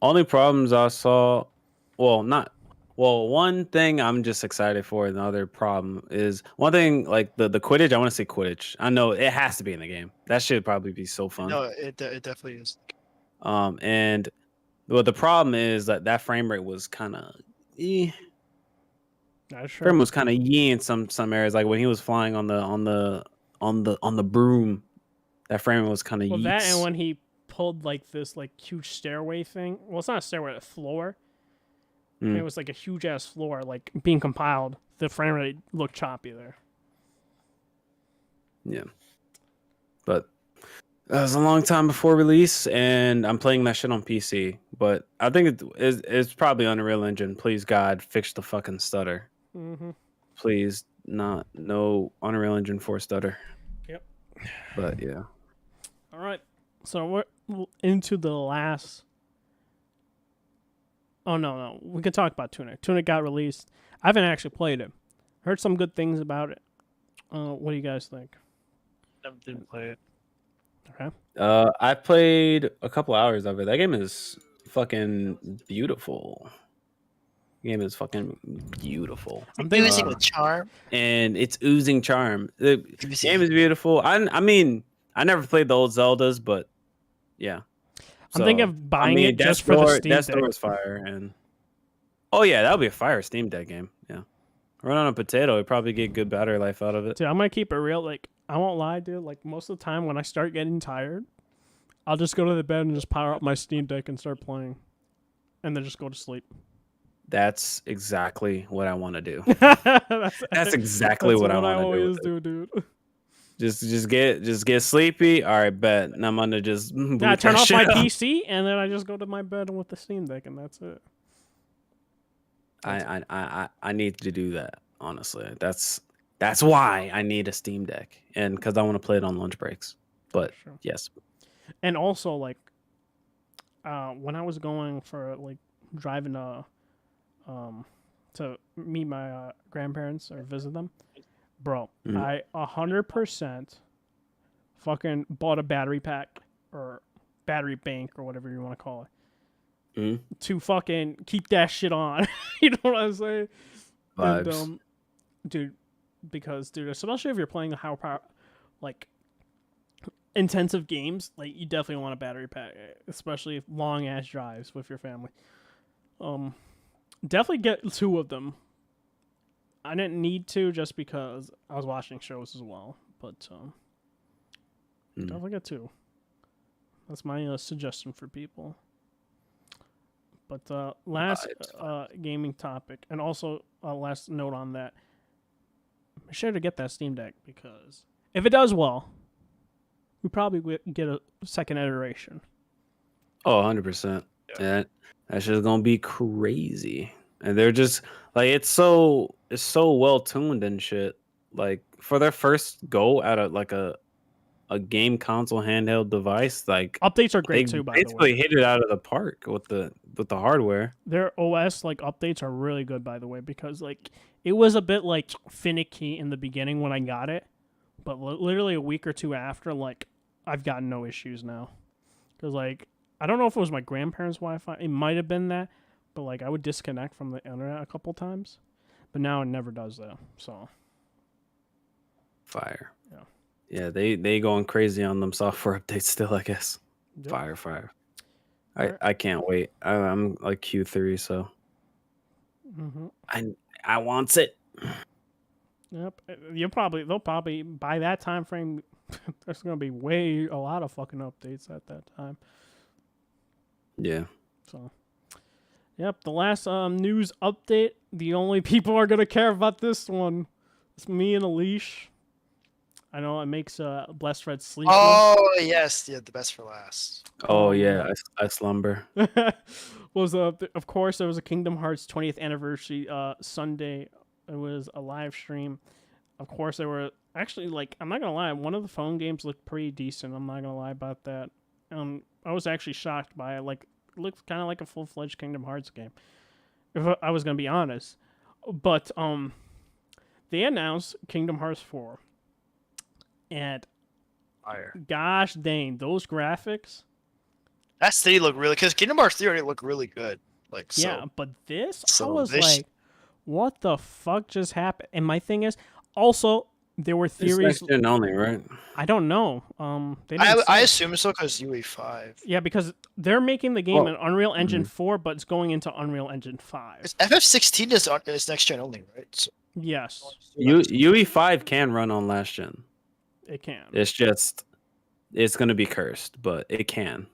Only problems I saw, one thing I'm just excited for. Another problem is one thing like the Quidditch. I want to say Quidditch. I know it has to be in the game. That should probably be so fun. No, it definitely is. And the problem is that frame rate was kind of frame was kind of in some areas. Like when he was flying on the broom, that frame was kind of that, and when he pulled like this like huge stairway thing. Well, it's not a stairway, a floor. It was like a huge ass floor, like being compiled. The frame rate looked choppy there. Yeah, but it was a long time before release, and I'm playing that shit on PC. But I think it's probably Unreal Engine. Please God, fix the fucking stutter. Please, no Unreal Engine 4 stutter. Yep. But yeah. All right, so we're into the last. Oh, no. We can talk about Tunic. Tunic got released. I haven't actually played it. Heard some good things about it. What do you guys think? Never didn't play it. Okay. I played a couple hours of it. That game is fucking beautiful. The game is fucking beautiful. I'm oozing with charm. And it's oozing charm. The game is beautiful. I mean, I never played the old Zeldas, but yeah. I'm thinking of buying it just for the Steam Deck. That store is fire, and oh yeah, that would be a fire Steam Deck game. Yeah, run on a potato, would probably get good battery life out of it. Dude, I'm gonna keep it real. Like, I won't lie, dude. Like most of the time, when I start getting tired, I'll just go to the bed and just power up my Steam Deck and start playing, and then just go to sleep. That's exactly what I want to do. That's exactly what I want to do. I always do, dude. Just get sleepy. All right, bet. And I'm gonna just I turn off my PC and then I just go to my bed with the Steam Deck and that's it. I need to do that. Honestly, that's why I need a Steam Deck, and because I want to play it on lunch breaks. But yes, and also like when I was going for like driving to meet my grandparents or visit them, Bro, Mhm. I 100% fucking bought a battery pack or battery bank or whatever you want to call it Mhm. to fucking keep that shit on. You know what I'm saying? And Vibes. dude, because dude, especially if you're playing high power, like intensive games, like you definitely want a battery pack, especially long ass drives with your family. Um, definitely get 2 of them. I didn't need to just because I was watching shows as well, but Mm. definitely get 2. That's my suggestion for people. But last gaming topic, and also last note on that, be sure to get that Steam Deck because if it does well, we probably would get a second iteration. Oh, 100%. Yeah, that shit's gonna be crazy. And they're just like it's so well tuned and shit. Like for their first go at a game console handheld device, like Updates are they great too, by the way. basically hit it out of the park with the hardware. Their OS like updates are really good, by the way, because like it was a bit like finicky in the beginning when I got it, but literally a week or 2 after, like I've gotten no issues now. Because like I don't know if it was my grandparents' Wi-Fi, it might have been that, but like I would disconnect from the internet a couple times, but now it never does that. So Fire. Yeah. Yeah, they going crazy on them software updates still, I guess. yep. Fire. Alright. I can't wait. I'm like Q3, so Mm-hmm. I wants it. Yep. They'll probably by that time frame, there's gonna be a lot of fucking updates at that time. Yeah. So, yep. The last news update. The only people are gonna care about this one. It's me and Alish. I know it makes Blessed Fred sleepy. Oh yes, yeah, the best for last. Oh yeah, I slumber. Was of course there was a Kingdom Hearts 20th anniversary Sunday. It was a live stream. Of course there were actually, like, I'm not gonna lie, one of the phone games looked pretty decent. I'm not gonna lie about that. I was actually shocked by it. Like, it looked kind of like a full-fledged Kingdom Hearts game, if I was gonna be honest. But they announced Kingdom Hearts 4, and Fire. gosh dang, those graphics. That city looked really, because Kingdom Hearts 3 already looked really good. Like so, Yeah, but this, I so was this- like, what the fuck just happened? And my thing is, also, there were It's theories. next gen only, right? I don't know. They didn't I say. assume so because UE5. Yeah, because they're making the game Well, in Unreal Engine mhm. 4, but it's going into Unreal Engine 5. It's FF16 is next gen only, right? So, Yes, UE5 can run on last gen. it can. It's gonna be cursed, but it can.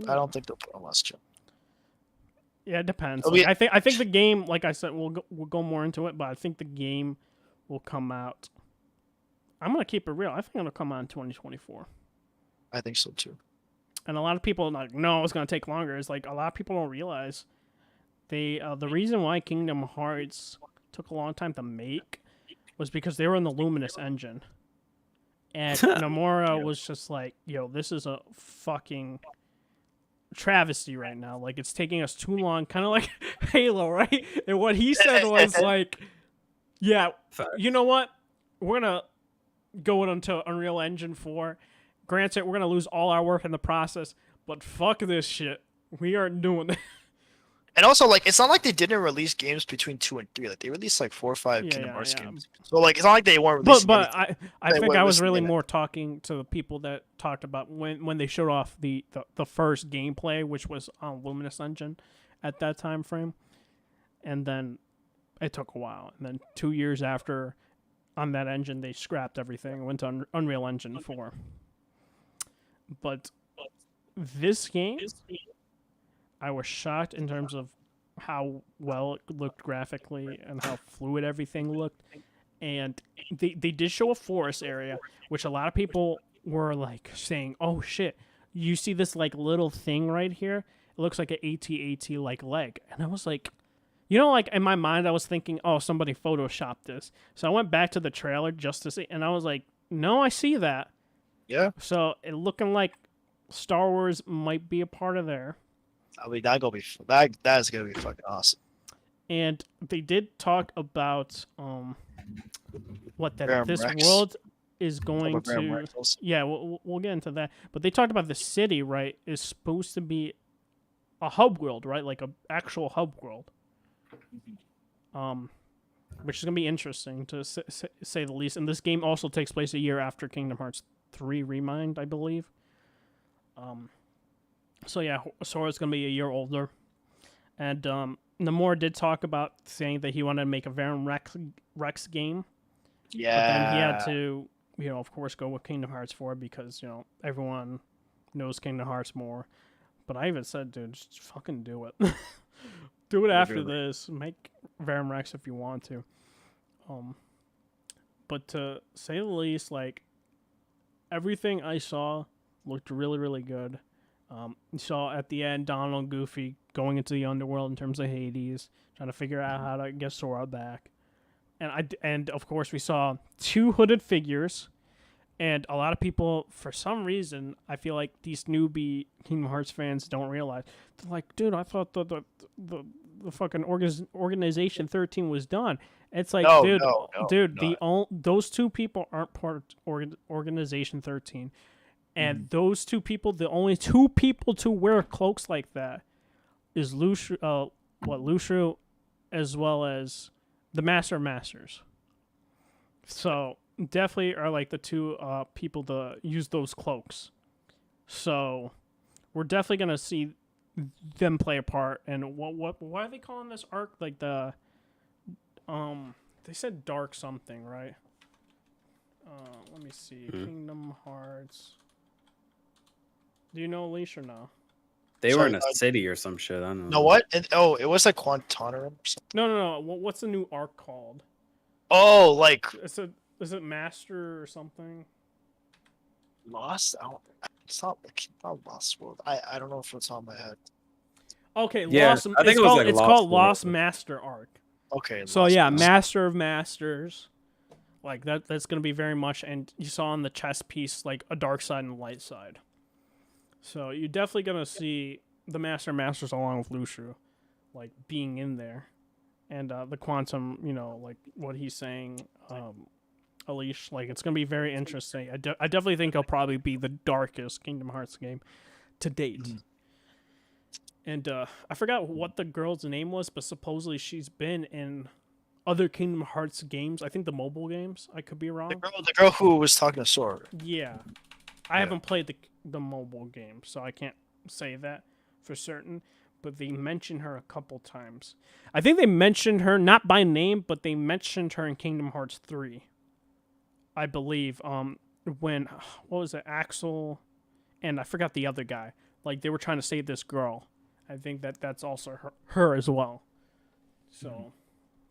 I don't think they'll put on last gen. Yeah, it depends. Oh, Like, yeah. I think the game, like I said, we'll go more into it, but I think the game will come out. I'm gonna keep it real. I think it'll come out in 2024. I think so too. And a lot of people are like, no, it's gonna take longer. It's like a lot of people don't realize the reason why Kingdom Hearts took a long time to make was because they were in the Luminous engine, and Nomura was just like, yo, this is a fucking travesty right now. Like, it's taking us too long, kind of like Halo, right? And what he said was like, yeah, you know what? We're gonna go into Unreal Engine 4. Granted, we're gonna lose all our work in the process, but fuck this shit. We aren't doing it. And also, like, it's not like they didn't release games between 2 and 3. Like, they released like 4 or 5 Yeah, Kingdom yeah, Hearts yeah. games. So, like, it's not like they weren't releasing. But anything. I They think weren't I was listening really to more talking to the people that talked about when they showed off the first gameplay, which was on Luminous Engine at that time frame, and then it took a while, and then 2 years after on that engine they scrapped everything and went to Unreal Engine 4. But this game, I was shocked in terms of how well it looked graphically and how fluid everything looked. And they did show a forest area, which a lot of people were like saying, oh shit, you see this like little thing right here? It looks like an AT-AT like leg. And I was like, you know, like in my mind I was thinking, oh, somebody photoshopped this. So I went back to the trailer just to see, and I was like, no, I see that. Yeah. So it looking like Star Wars might be a part of there. I mean, that is gonna be fucking awesome. And they did talk about what that Verum this Rex. world is going About Verum to. Rexels. Yeah, we'll get into that. But they talked about the city, right? Is supposed to be a hub world, right? Like a actual hub world. Which is gonna be interesting to say the least. And this game also takes place a year after Kingdom Hearts 3 Remind, I believe. So yeah, Sora's gonna be a year older, and Nomura did talk about saying that he wanted to make a Verum Rex game, Yeah. but then he had to, of course, go with Kingdom Hearts 4 because everyone knows Kingdom Hearts more. But I even said, dude, just fucking do it. Do it after this. Make Verum Rex if you want to. But to say the least, like, everything I saw looked really, really good. You saw at the end Donald and Goofy going into the underworld in terms of Hades, trying to figure out how to get Sora back. And of course we saw 2 hooded figures, and a lot of people, for some reason, I feel like these newbie Kingdom Hearts fans don't realize. They're like, dude, I thought the fucking Organization 13 was done. It's like, no. Those 2 people aren't part of Organization 13. And those 2 people, the only 2 people to wear cloaks like that is Lushu, as well as the Master of Masters. So definitely are like the 2 people to use those cloaks. So we're definitely gonna see them play a part. And why are they calling this arc like the they said dark something, right? Let me see. Kingdom Hearts. Do you know Leash or no? They were in a city or some shit. I don't know. No, what? It was like Quantonarum or something. No. What's the new arc called? Oh, like Is it Master or something? Lost? It's not Lost World. I don't know if it's on my head. Okay, Yeah, Lost. I think It's called World. Lost Master arc. Okay. So yeah, Master of Masters. Like that's gonna be very much, and you saw on the chess piece like a dark side and a light side. So you're definitely gonna see the Master of Masters along with Lushu, like being in there, and the quantum, like what he's saying, Alish, like it's gonna be very interesting. I definitely think it'll probably be the darkest Kingdom Hearts game to date. And I forgot what the girl's name was, but supposedly she's been in other Kingdom Hearts games. I think the mobile games. I could be wrong. The girl who was talking to Sora. Yeah. I haven't played the mobile game, so I can't say that for certain. But they mentioned her a couple times. I think they mentioned her, not by name, but they mentioned her in Kingdom Hearts 3. I believe. When, what was it, Axel, and I forgot the other guy. Like, they were trying to save this girl. I think that's also her as well. So,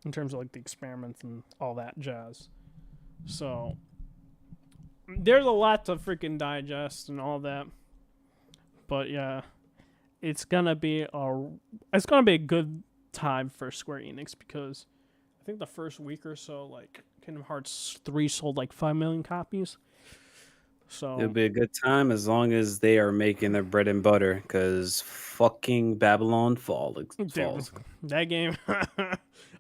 in terms of, like, the experiments and all that jazz. So, there's a lot to freaking digest and all that. But, yeah, it's gonna be a good time for Square Enix, because I think the first week or so, like, Kingdom Hearts 3 sold like 5 million copies. So It'll be a good time as long as they are making their bread and butter, because fucking Babylon falls. dude, that game,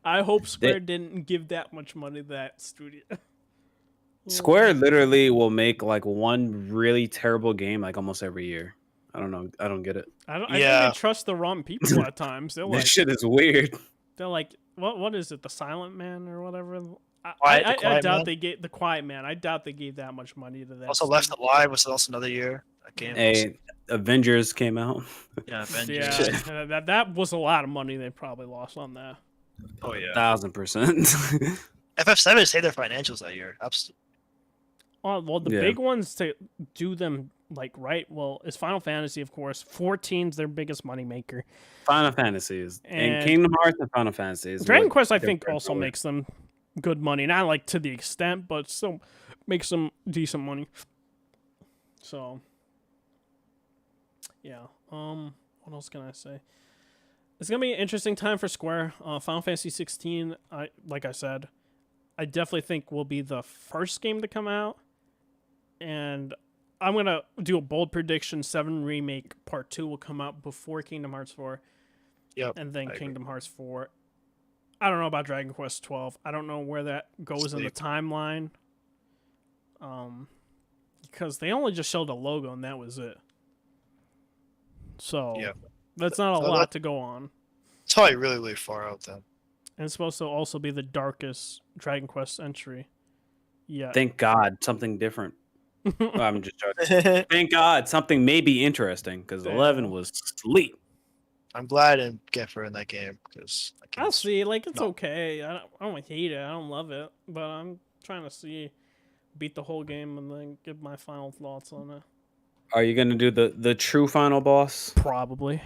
I hope Square didn't give that much money to that studio. Square literally will make like one really terrible game like almost every year. I don't know. I don't get it. I think they trust the wrong people at times. They're This like, shit is weird. They're like, what is it? The Silent Man or whatever? I doubt they gave the Quiet Man. I doubt they gave that much money to that. Also, Left Alive was also another year. That game. Hey, Avengers came out. Yeah, Avengers. Yeah, that was a lot of money they probably lost on that. Oh yeah, 1000%. FF7 saved their financials that year. Absolutely. Well, the big ones to do them like right. Well, is Final Fantasy, of course. 14's their biggest money maker. Final Fantasy is, and Kingdom Hearts and Final Fantasy is. Dragon Quest, I think, also makes them good money. Not like to the extent, but still makes them decent money. So, yeah. What else can I say? It's gonna be an interesting time for Square. Final Fantasy 16. Like I said, I definitely think will be the first game to come out, and I'm gonna do a bold prediction: 7 Remake Part 2 will come out before Kingdom Hearts 4. Yep. And then Kingdom Hearts 4. I don't know about Dragon Quest 12. I don't know where that goes in the timeline. Because they only just showed a logo and that was it. So Yeah. that's not a So lot to go on. It's probably really, really far out then. And it's supposed to also be the darkest Dragon Quest entry. Yeah. Thank God, something different. I'm just joking. Thank God, something may be interesting because 11 was sleep. I'm glad I didn't get her in that game because I'll see. Like, it's okay. I don't hate it. I don't love it. But I'm trying to beat the whole game and then give my final thoughts on it. Are you gonna do the true final boss? Probably.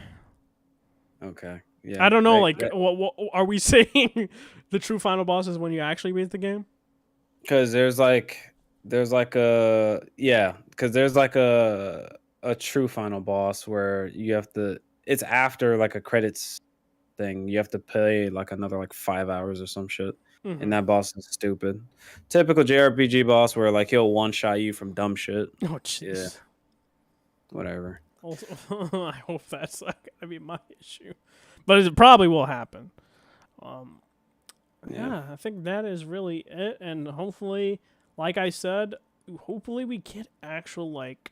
Okay. Yeah. I don't know. What are we saying? The true final boss is when you actually beat the game? Because there's like a true final boss where you have to. It's after like a credits thing. You have to pay like another like 5 hours or some shit. Mm-hmm. And that boss is stupid. Typical JRPG boss where like he'll one shot you from dumb shit. Oh jeez. Yeah. Whatever. Also, I hope that's not gonna be my issue, but it probably will happen. Yeah, I think that is really it, and hopefully, like I said, hopefully we get actual like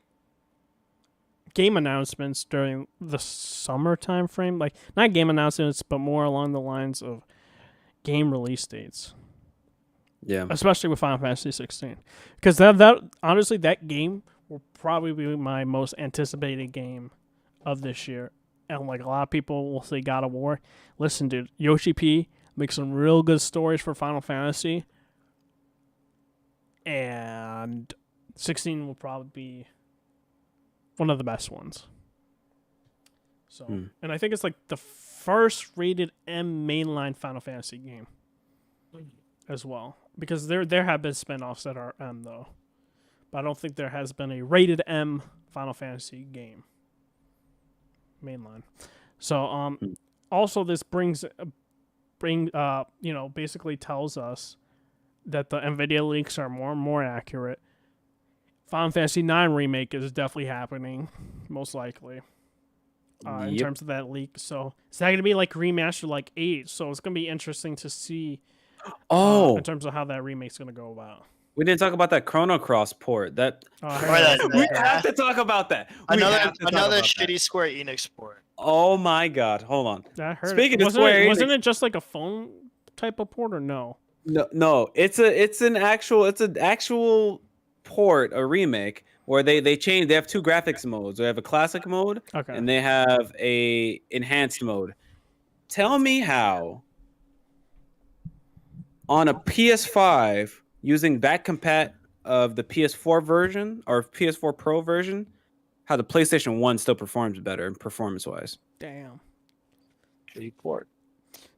game announcements during the summer time frame. Like not game announcements, but more along the lines of game release dates. Yeah. Especially with Final Fantasy 16, because that honestly that game will probably be my most anticipated game of this year. And like a lot of people will say God of War. Listen, dude, Yoshi P makes some real good stories for Final Fantasy. And 16 will probably be one of the best ones. So, and I think it's like the first rated M mainline Final Fantasy game as well. Because there have been spinoffs that are M though. But I don't think there has been a rated M Final Fantasy game mainline. So also this basically tells us that the Nvidia leaks are more and more accurate. Final Fantasy 9 remake is definitely happening, most likely. In terms of that leak. So it's not gonna be like remastered like 8, so it's gonna be interesting to see in terms of how that remake's gonna go about. We didn't talk about that Chrono Cross port. We have to talk about that. Another shitty Square Enix port. Oh my God! Hold on. I heard Speaking of Square Enix, wasn't it just like a phone type of port or no? No. It's an actual port, a remake where they change. They have two graphics modes. They have a classic mode, and they have a enhanced mode. Tell me how on a PS5 using that compat of the PS4 version or PS4 Pro version, how the PlayStation 1 still performs better performance-wise. Damn. Port.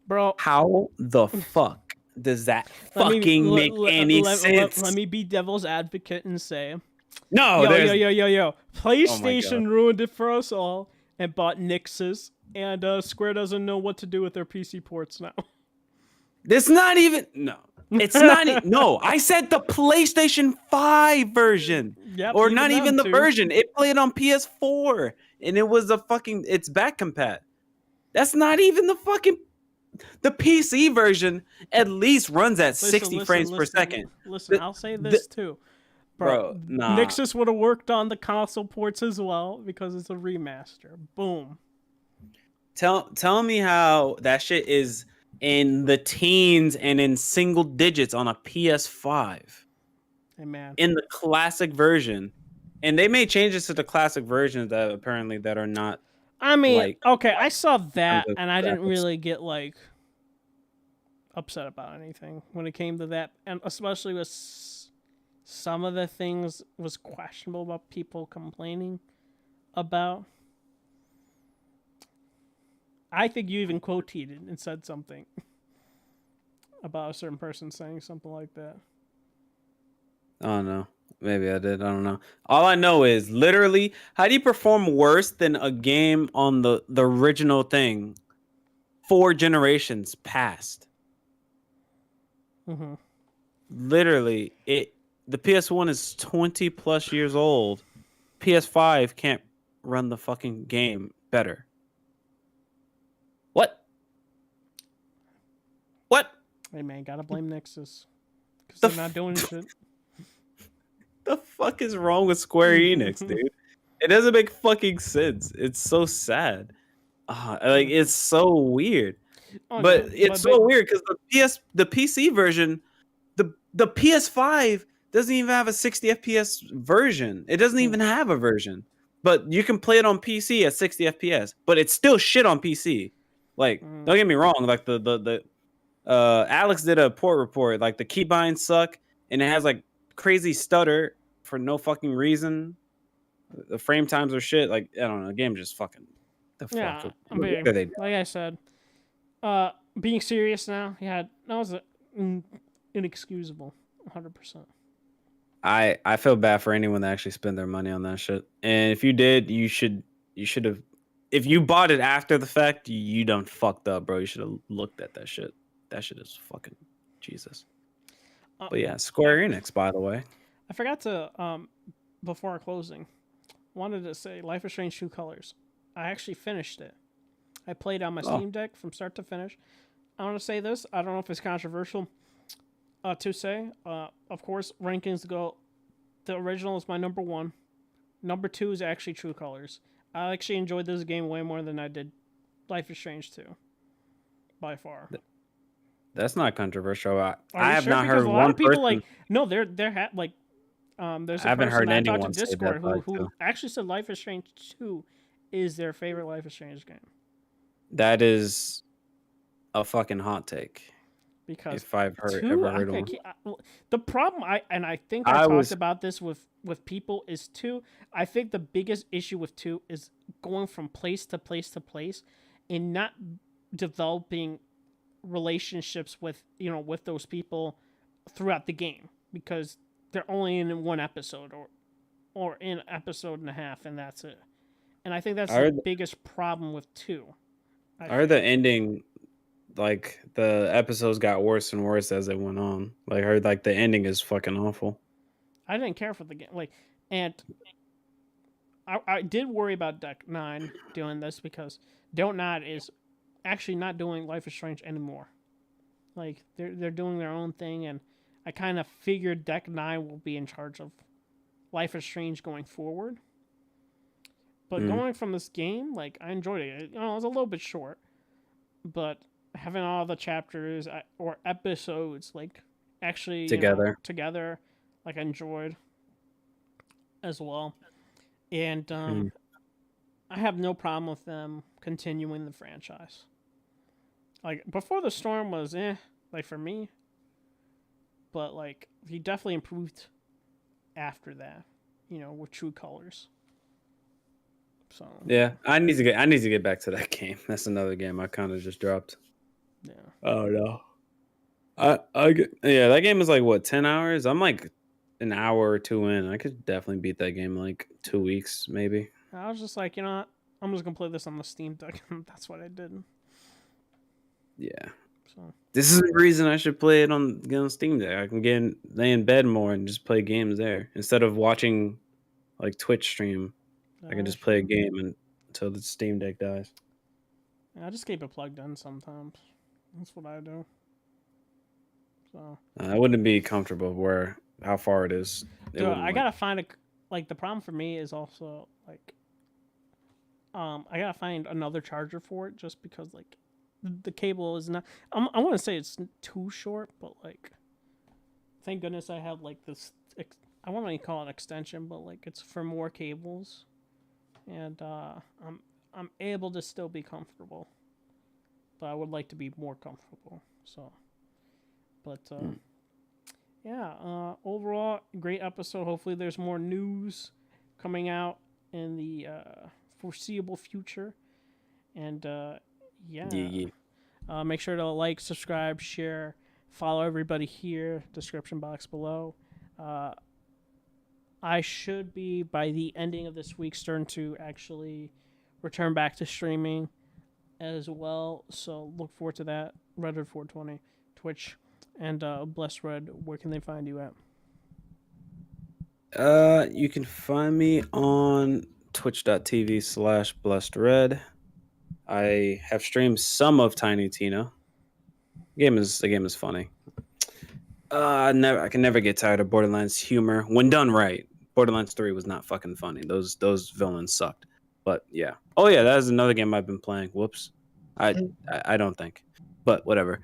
Bro. How the fuck does that fucking make any sense? Let me be devil's advocate and say, no, yo. PlayStation ruined it for us all and bought Nixes, and Square doesn't know what to do with their PC ports now. It's not even It's not. No, I said the PlayStation 5 version. Yep, or not even the version. It played on PS4, and it was it's back compat. That's not even the PC version. At least runs at 60 frames per second. Listen, I'll say this too, bro. Nixus would have worked on the console ports as well because it's a remaster. Boom. Tell me how that shit is in the teens and in single digits on a PS5. Hey man. In the classic version. And they made changes to the classic versions that apparently that are not. I mean, okay, I saw that and I didn't really get like upset about anything when it came to that, and especially with some of the things was questionable about people complaining about. I think you even quoted and said something about a certain person saying something like that. Oh no. Maybe I did. I don't know. All I know is literally, how do you perform worse than a game on the original thing 4 generations past? Mm-hmm. Literally, the PS1 is 20 plus years old. PS5 can't run the fucking game better. What? What Hey man, gotta blame Nexus because they're not doing shit. the fuck is wrong with Square Enix, dude? It doesn't make fucking sense. It's so sad. Like it's so weird. Okay, But it's so weird because the PC version, the PS5 doesn't even have a 60 FPS version. It doesn't even have a version. But you can play it on PC at 60 FPS, but it's still shit on PC. Like, don't get me wrong, like the Alex did a port report, like the keybinds suck and it has like crazy stutter for no fucking reason. The frame times are shit. Like, I don't know, the game just fucking the fuck. yeah, What are they doing? like I said, being serious now, that was inexcusable, 100%. I feel bad for anyone that actually spent their money on that shit. And if you did, you should have. If you bought it after the fact, you done fucked up, bro. You should have looked at that shit. That shit is fucking Jesus. But yeah, Square Enix, by the way. I forgot to before our closing, wanted to say Life is Strange True Colors. I actually finished it. I played on my Steam Deck from start to finish. I want to say this. I don't know if it's controversial to say. Of course, rankings go. The original is my number 1. Number 2 is actually True Colors. I actually enjoyed this game way more than I did Life is Strange 2. By far. That's not controversial. I have sure? not Because heard a lot one of people person. no, there's a I haven't person heard that I talked anyone to say Discord that, who actually said Life is Strange 2 is their favorite Life is Strange game. That is a fucking hot take. Because if I've ever heard one. The problem I think I talked about this with people is 2. I think the biggest issue with 2 is going from place to place to place and not developing relationships with with those people throughout the game, because they're only in one episode or in an episode and a half, and that's it. And I think that's the biggest problem with 2. I heard the ending, like the episodes got worse and worse as they went on. Like, I heard like the ending is fucking awful. I didn't care for the game, and I did worry about Deck 9 doing this, because Don't Nod is actually not doing Life is Strange anymore. Like, they're doing their own thing, and I kind of figured Deck 9 will be in charge of Life is Strange going forward. But going from this game, like, I enjoyed it. It was a little bit short, but having all the chapters or episodes, like, actually together, like, I enjoyed as well. And I have no problem with them continuing the franchise. Like, Before the Storm was like, for me, but like, he definitely improved after that, with True Colors. So yeah, I need to get back to that game. That's another game I kind of just dropped. Yeah. Oh no. That game is like what, 10 hours? I'm like an hour or 2 in. I could definitely beat that game in like 2 weeks maybe. I was just like, I'm just gonna play this on the Steam Deck. That's what I did. Yeah. So this is the reason I should play it on Steam Deck. I can lay in bed more and just play games there instead of watching like Twitch stream. I can just play a game until the Steam Deck dies. I just keep it plugged in sometimes. That's what I do. So I wouldn't be comfortable how far it is. I gotta find the problem for me is also like, I gotta find another charger for it, just because like the cable is not. I want to say it's too short, but like, thank goodness I have like this. I won't even call it extension, but like, it's for more cables, and I'm able to still be comfortable, but I would like to be more comfortable. So, but yeah, overall great episode. Hopefully there's more news coming out in the foreseeable future, and make sure to like, subscribe, share, follow everybody here. Description box below. I should be, by the ending of this week, starting to actually return back to streaming as well. So look forward to that. Redwood 420, Twitch, and Blessed Red. Where can they find you at? You can find me on twitch.tv/blessedred. I have streamed some of Tiny Tina. The game is funny. I can never get tired of Borderlands humor when done right. Borderlands 3 was not fucking funny. Those villains sucked. But yeah. Oh yeah, that is another game I've been playing. Whoops. I don't think. But whatever.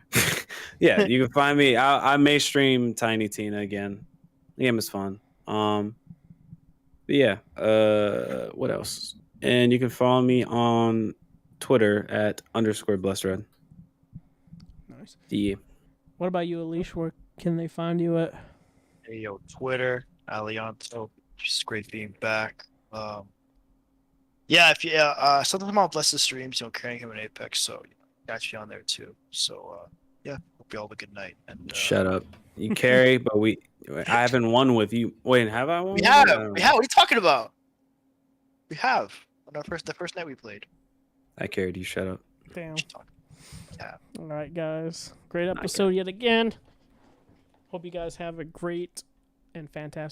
Yeah, you can find me. I may stream Tiny Tina again. The game is fun. But yeah. What else? And you can follow me on Twitter at _blessedred. Nice. Yeah. What about you, Alicia? Where can they find you at? Hey, yo, Twitter, Alianto. Just great being back. Yeah, if you sometimes I'm on Blessed streams, carrying him in Apex, so got you on there too. So yeah, hope you all have a good night. And Shut up. You carry, but I haven't won with you. Wait, have I won? we have. What are you talking about? We have on the first night we played. I carried you. Shut up. Damn. Yeah. All right, guys. Great episode yet again. Hope you guys have a great and fantastic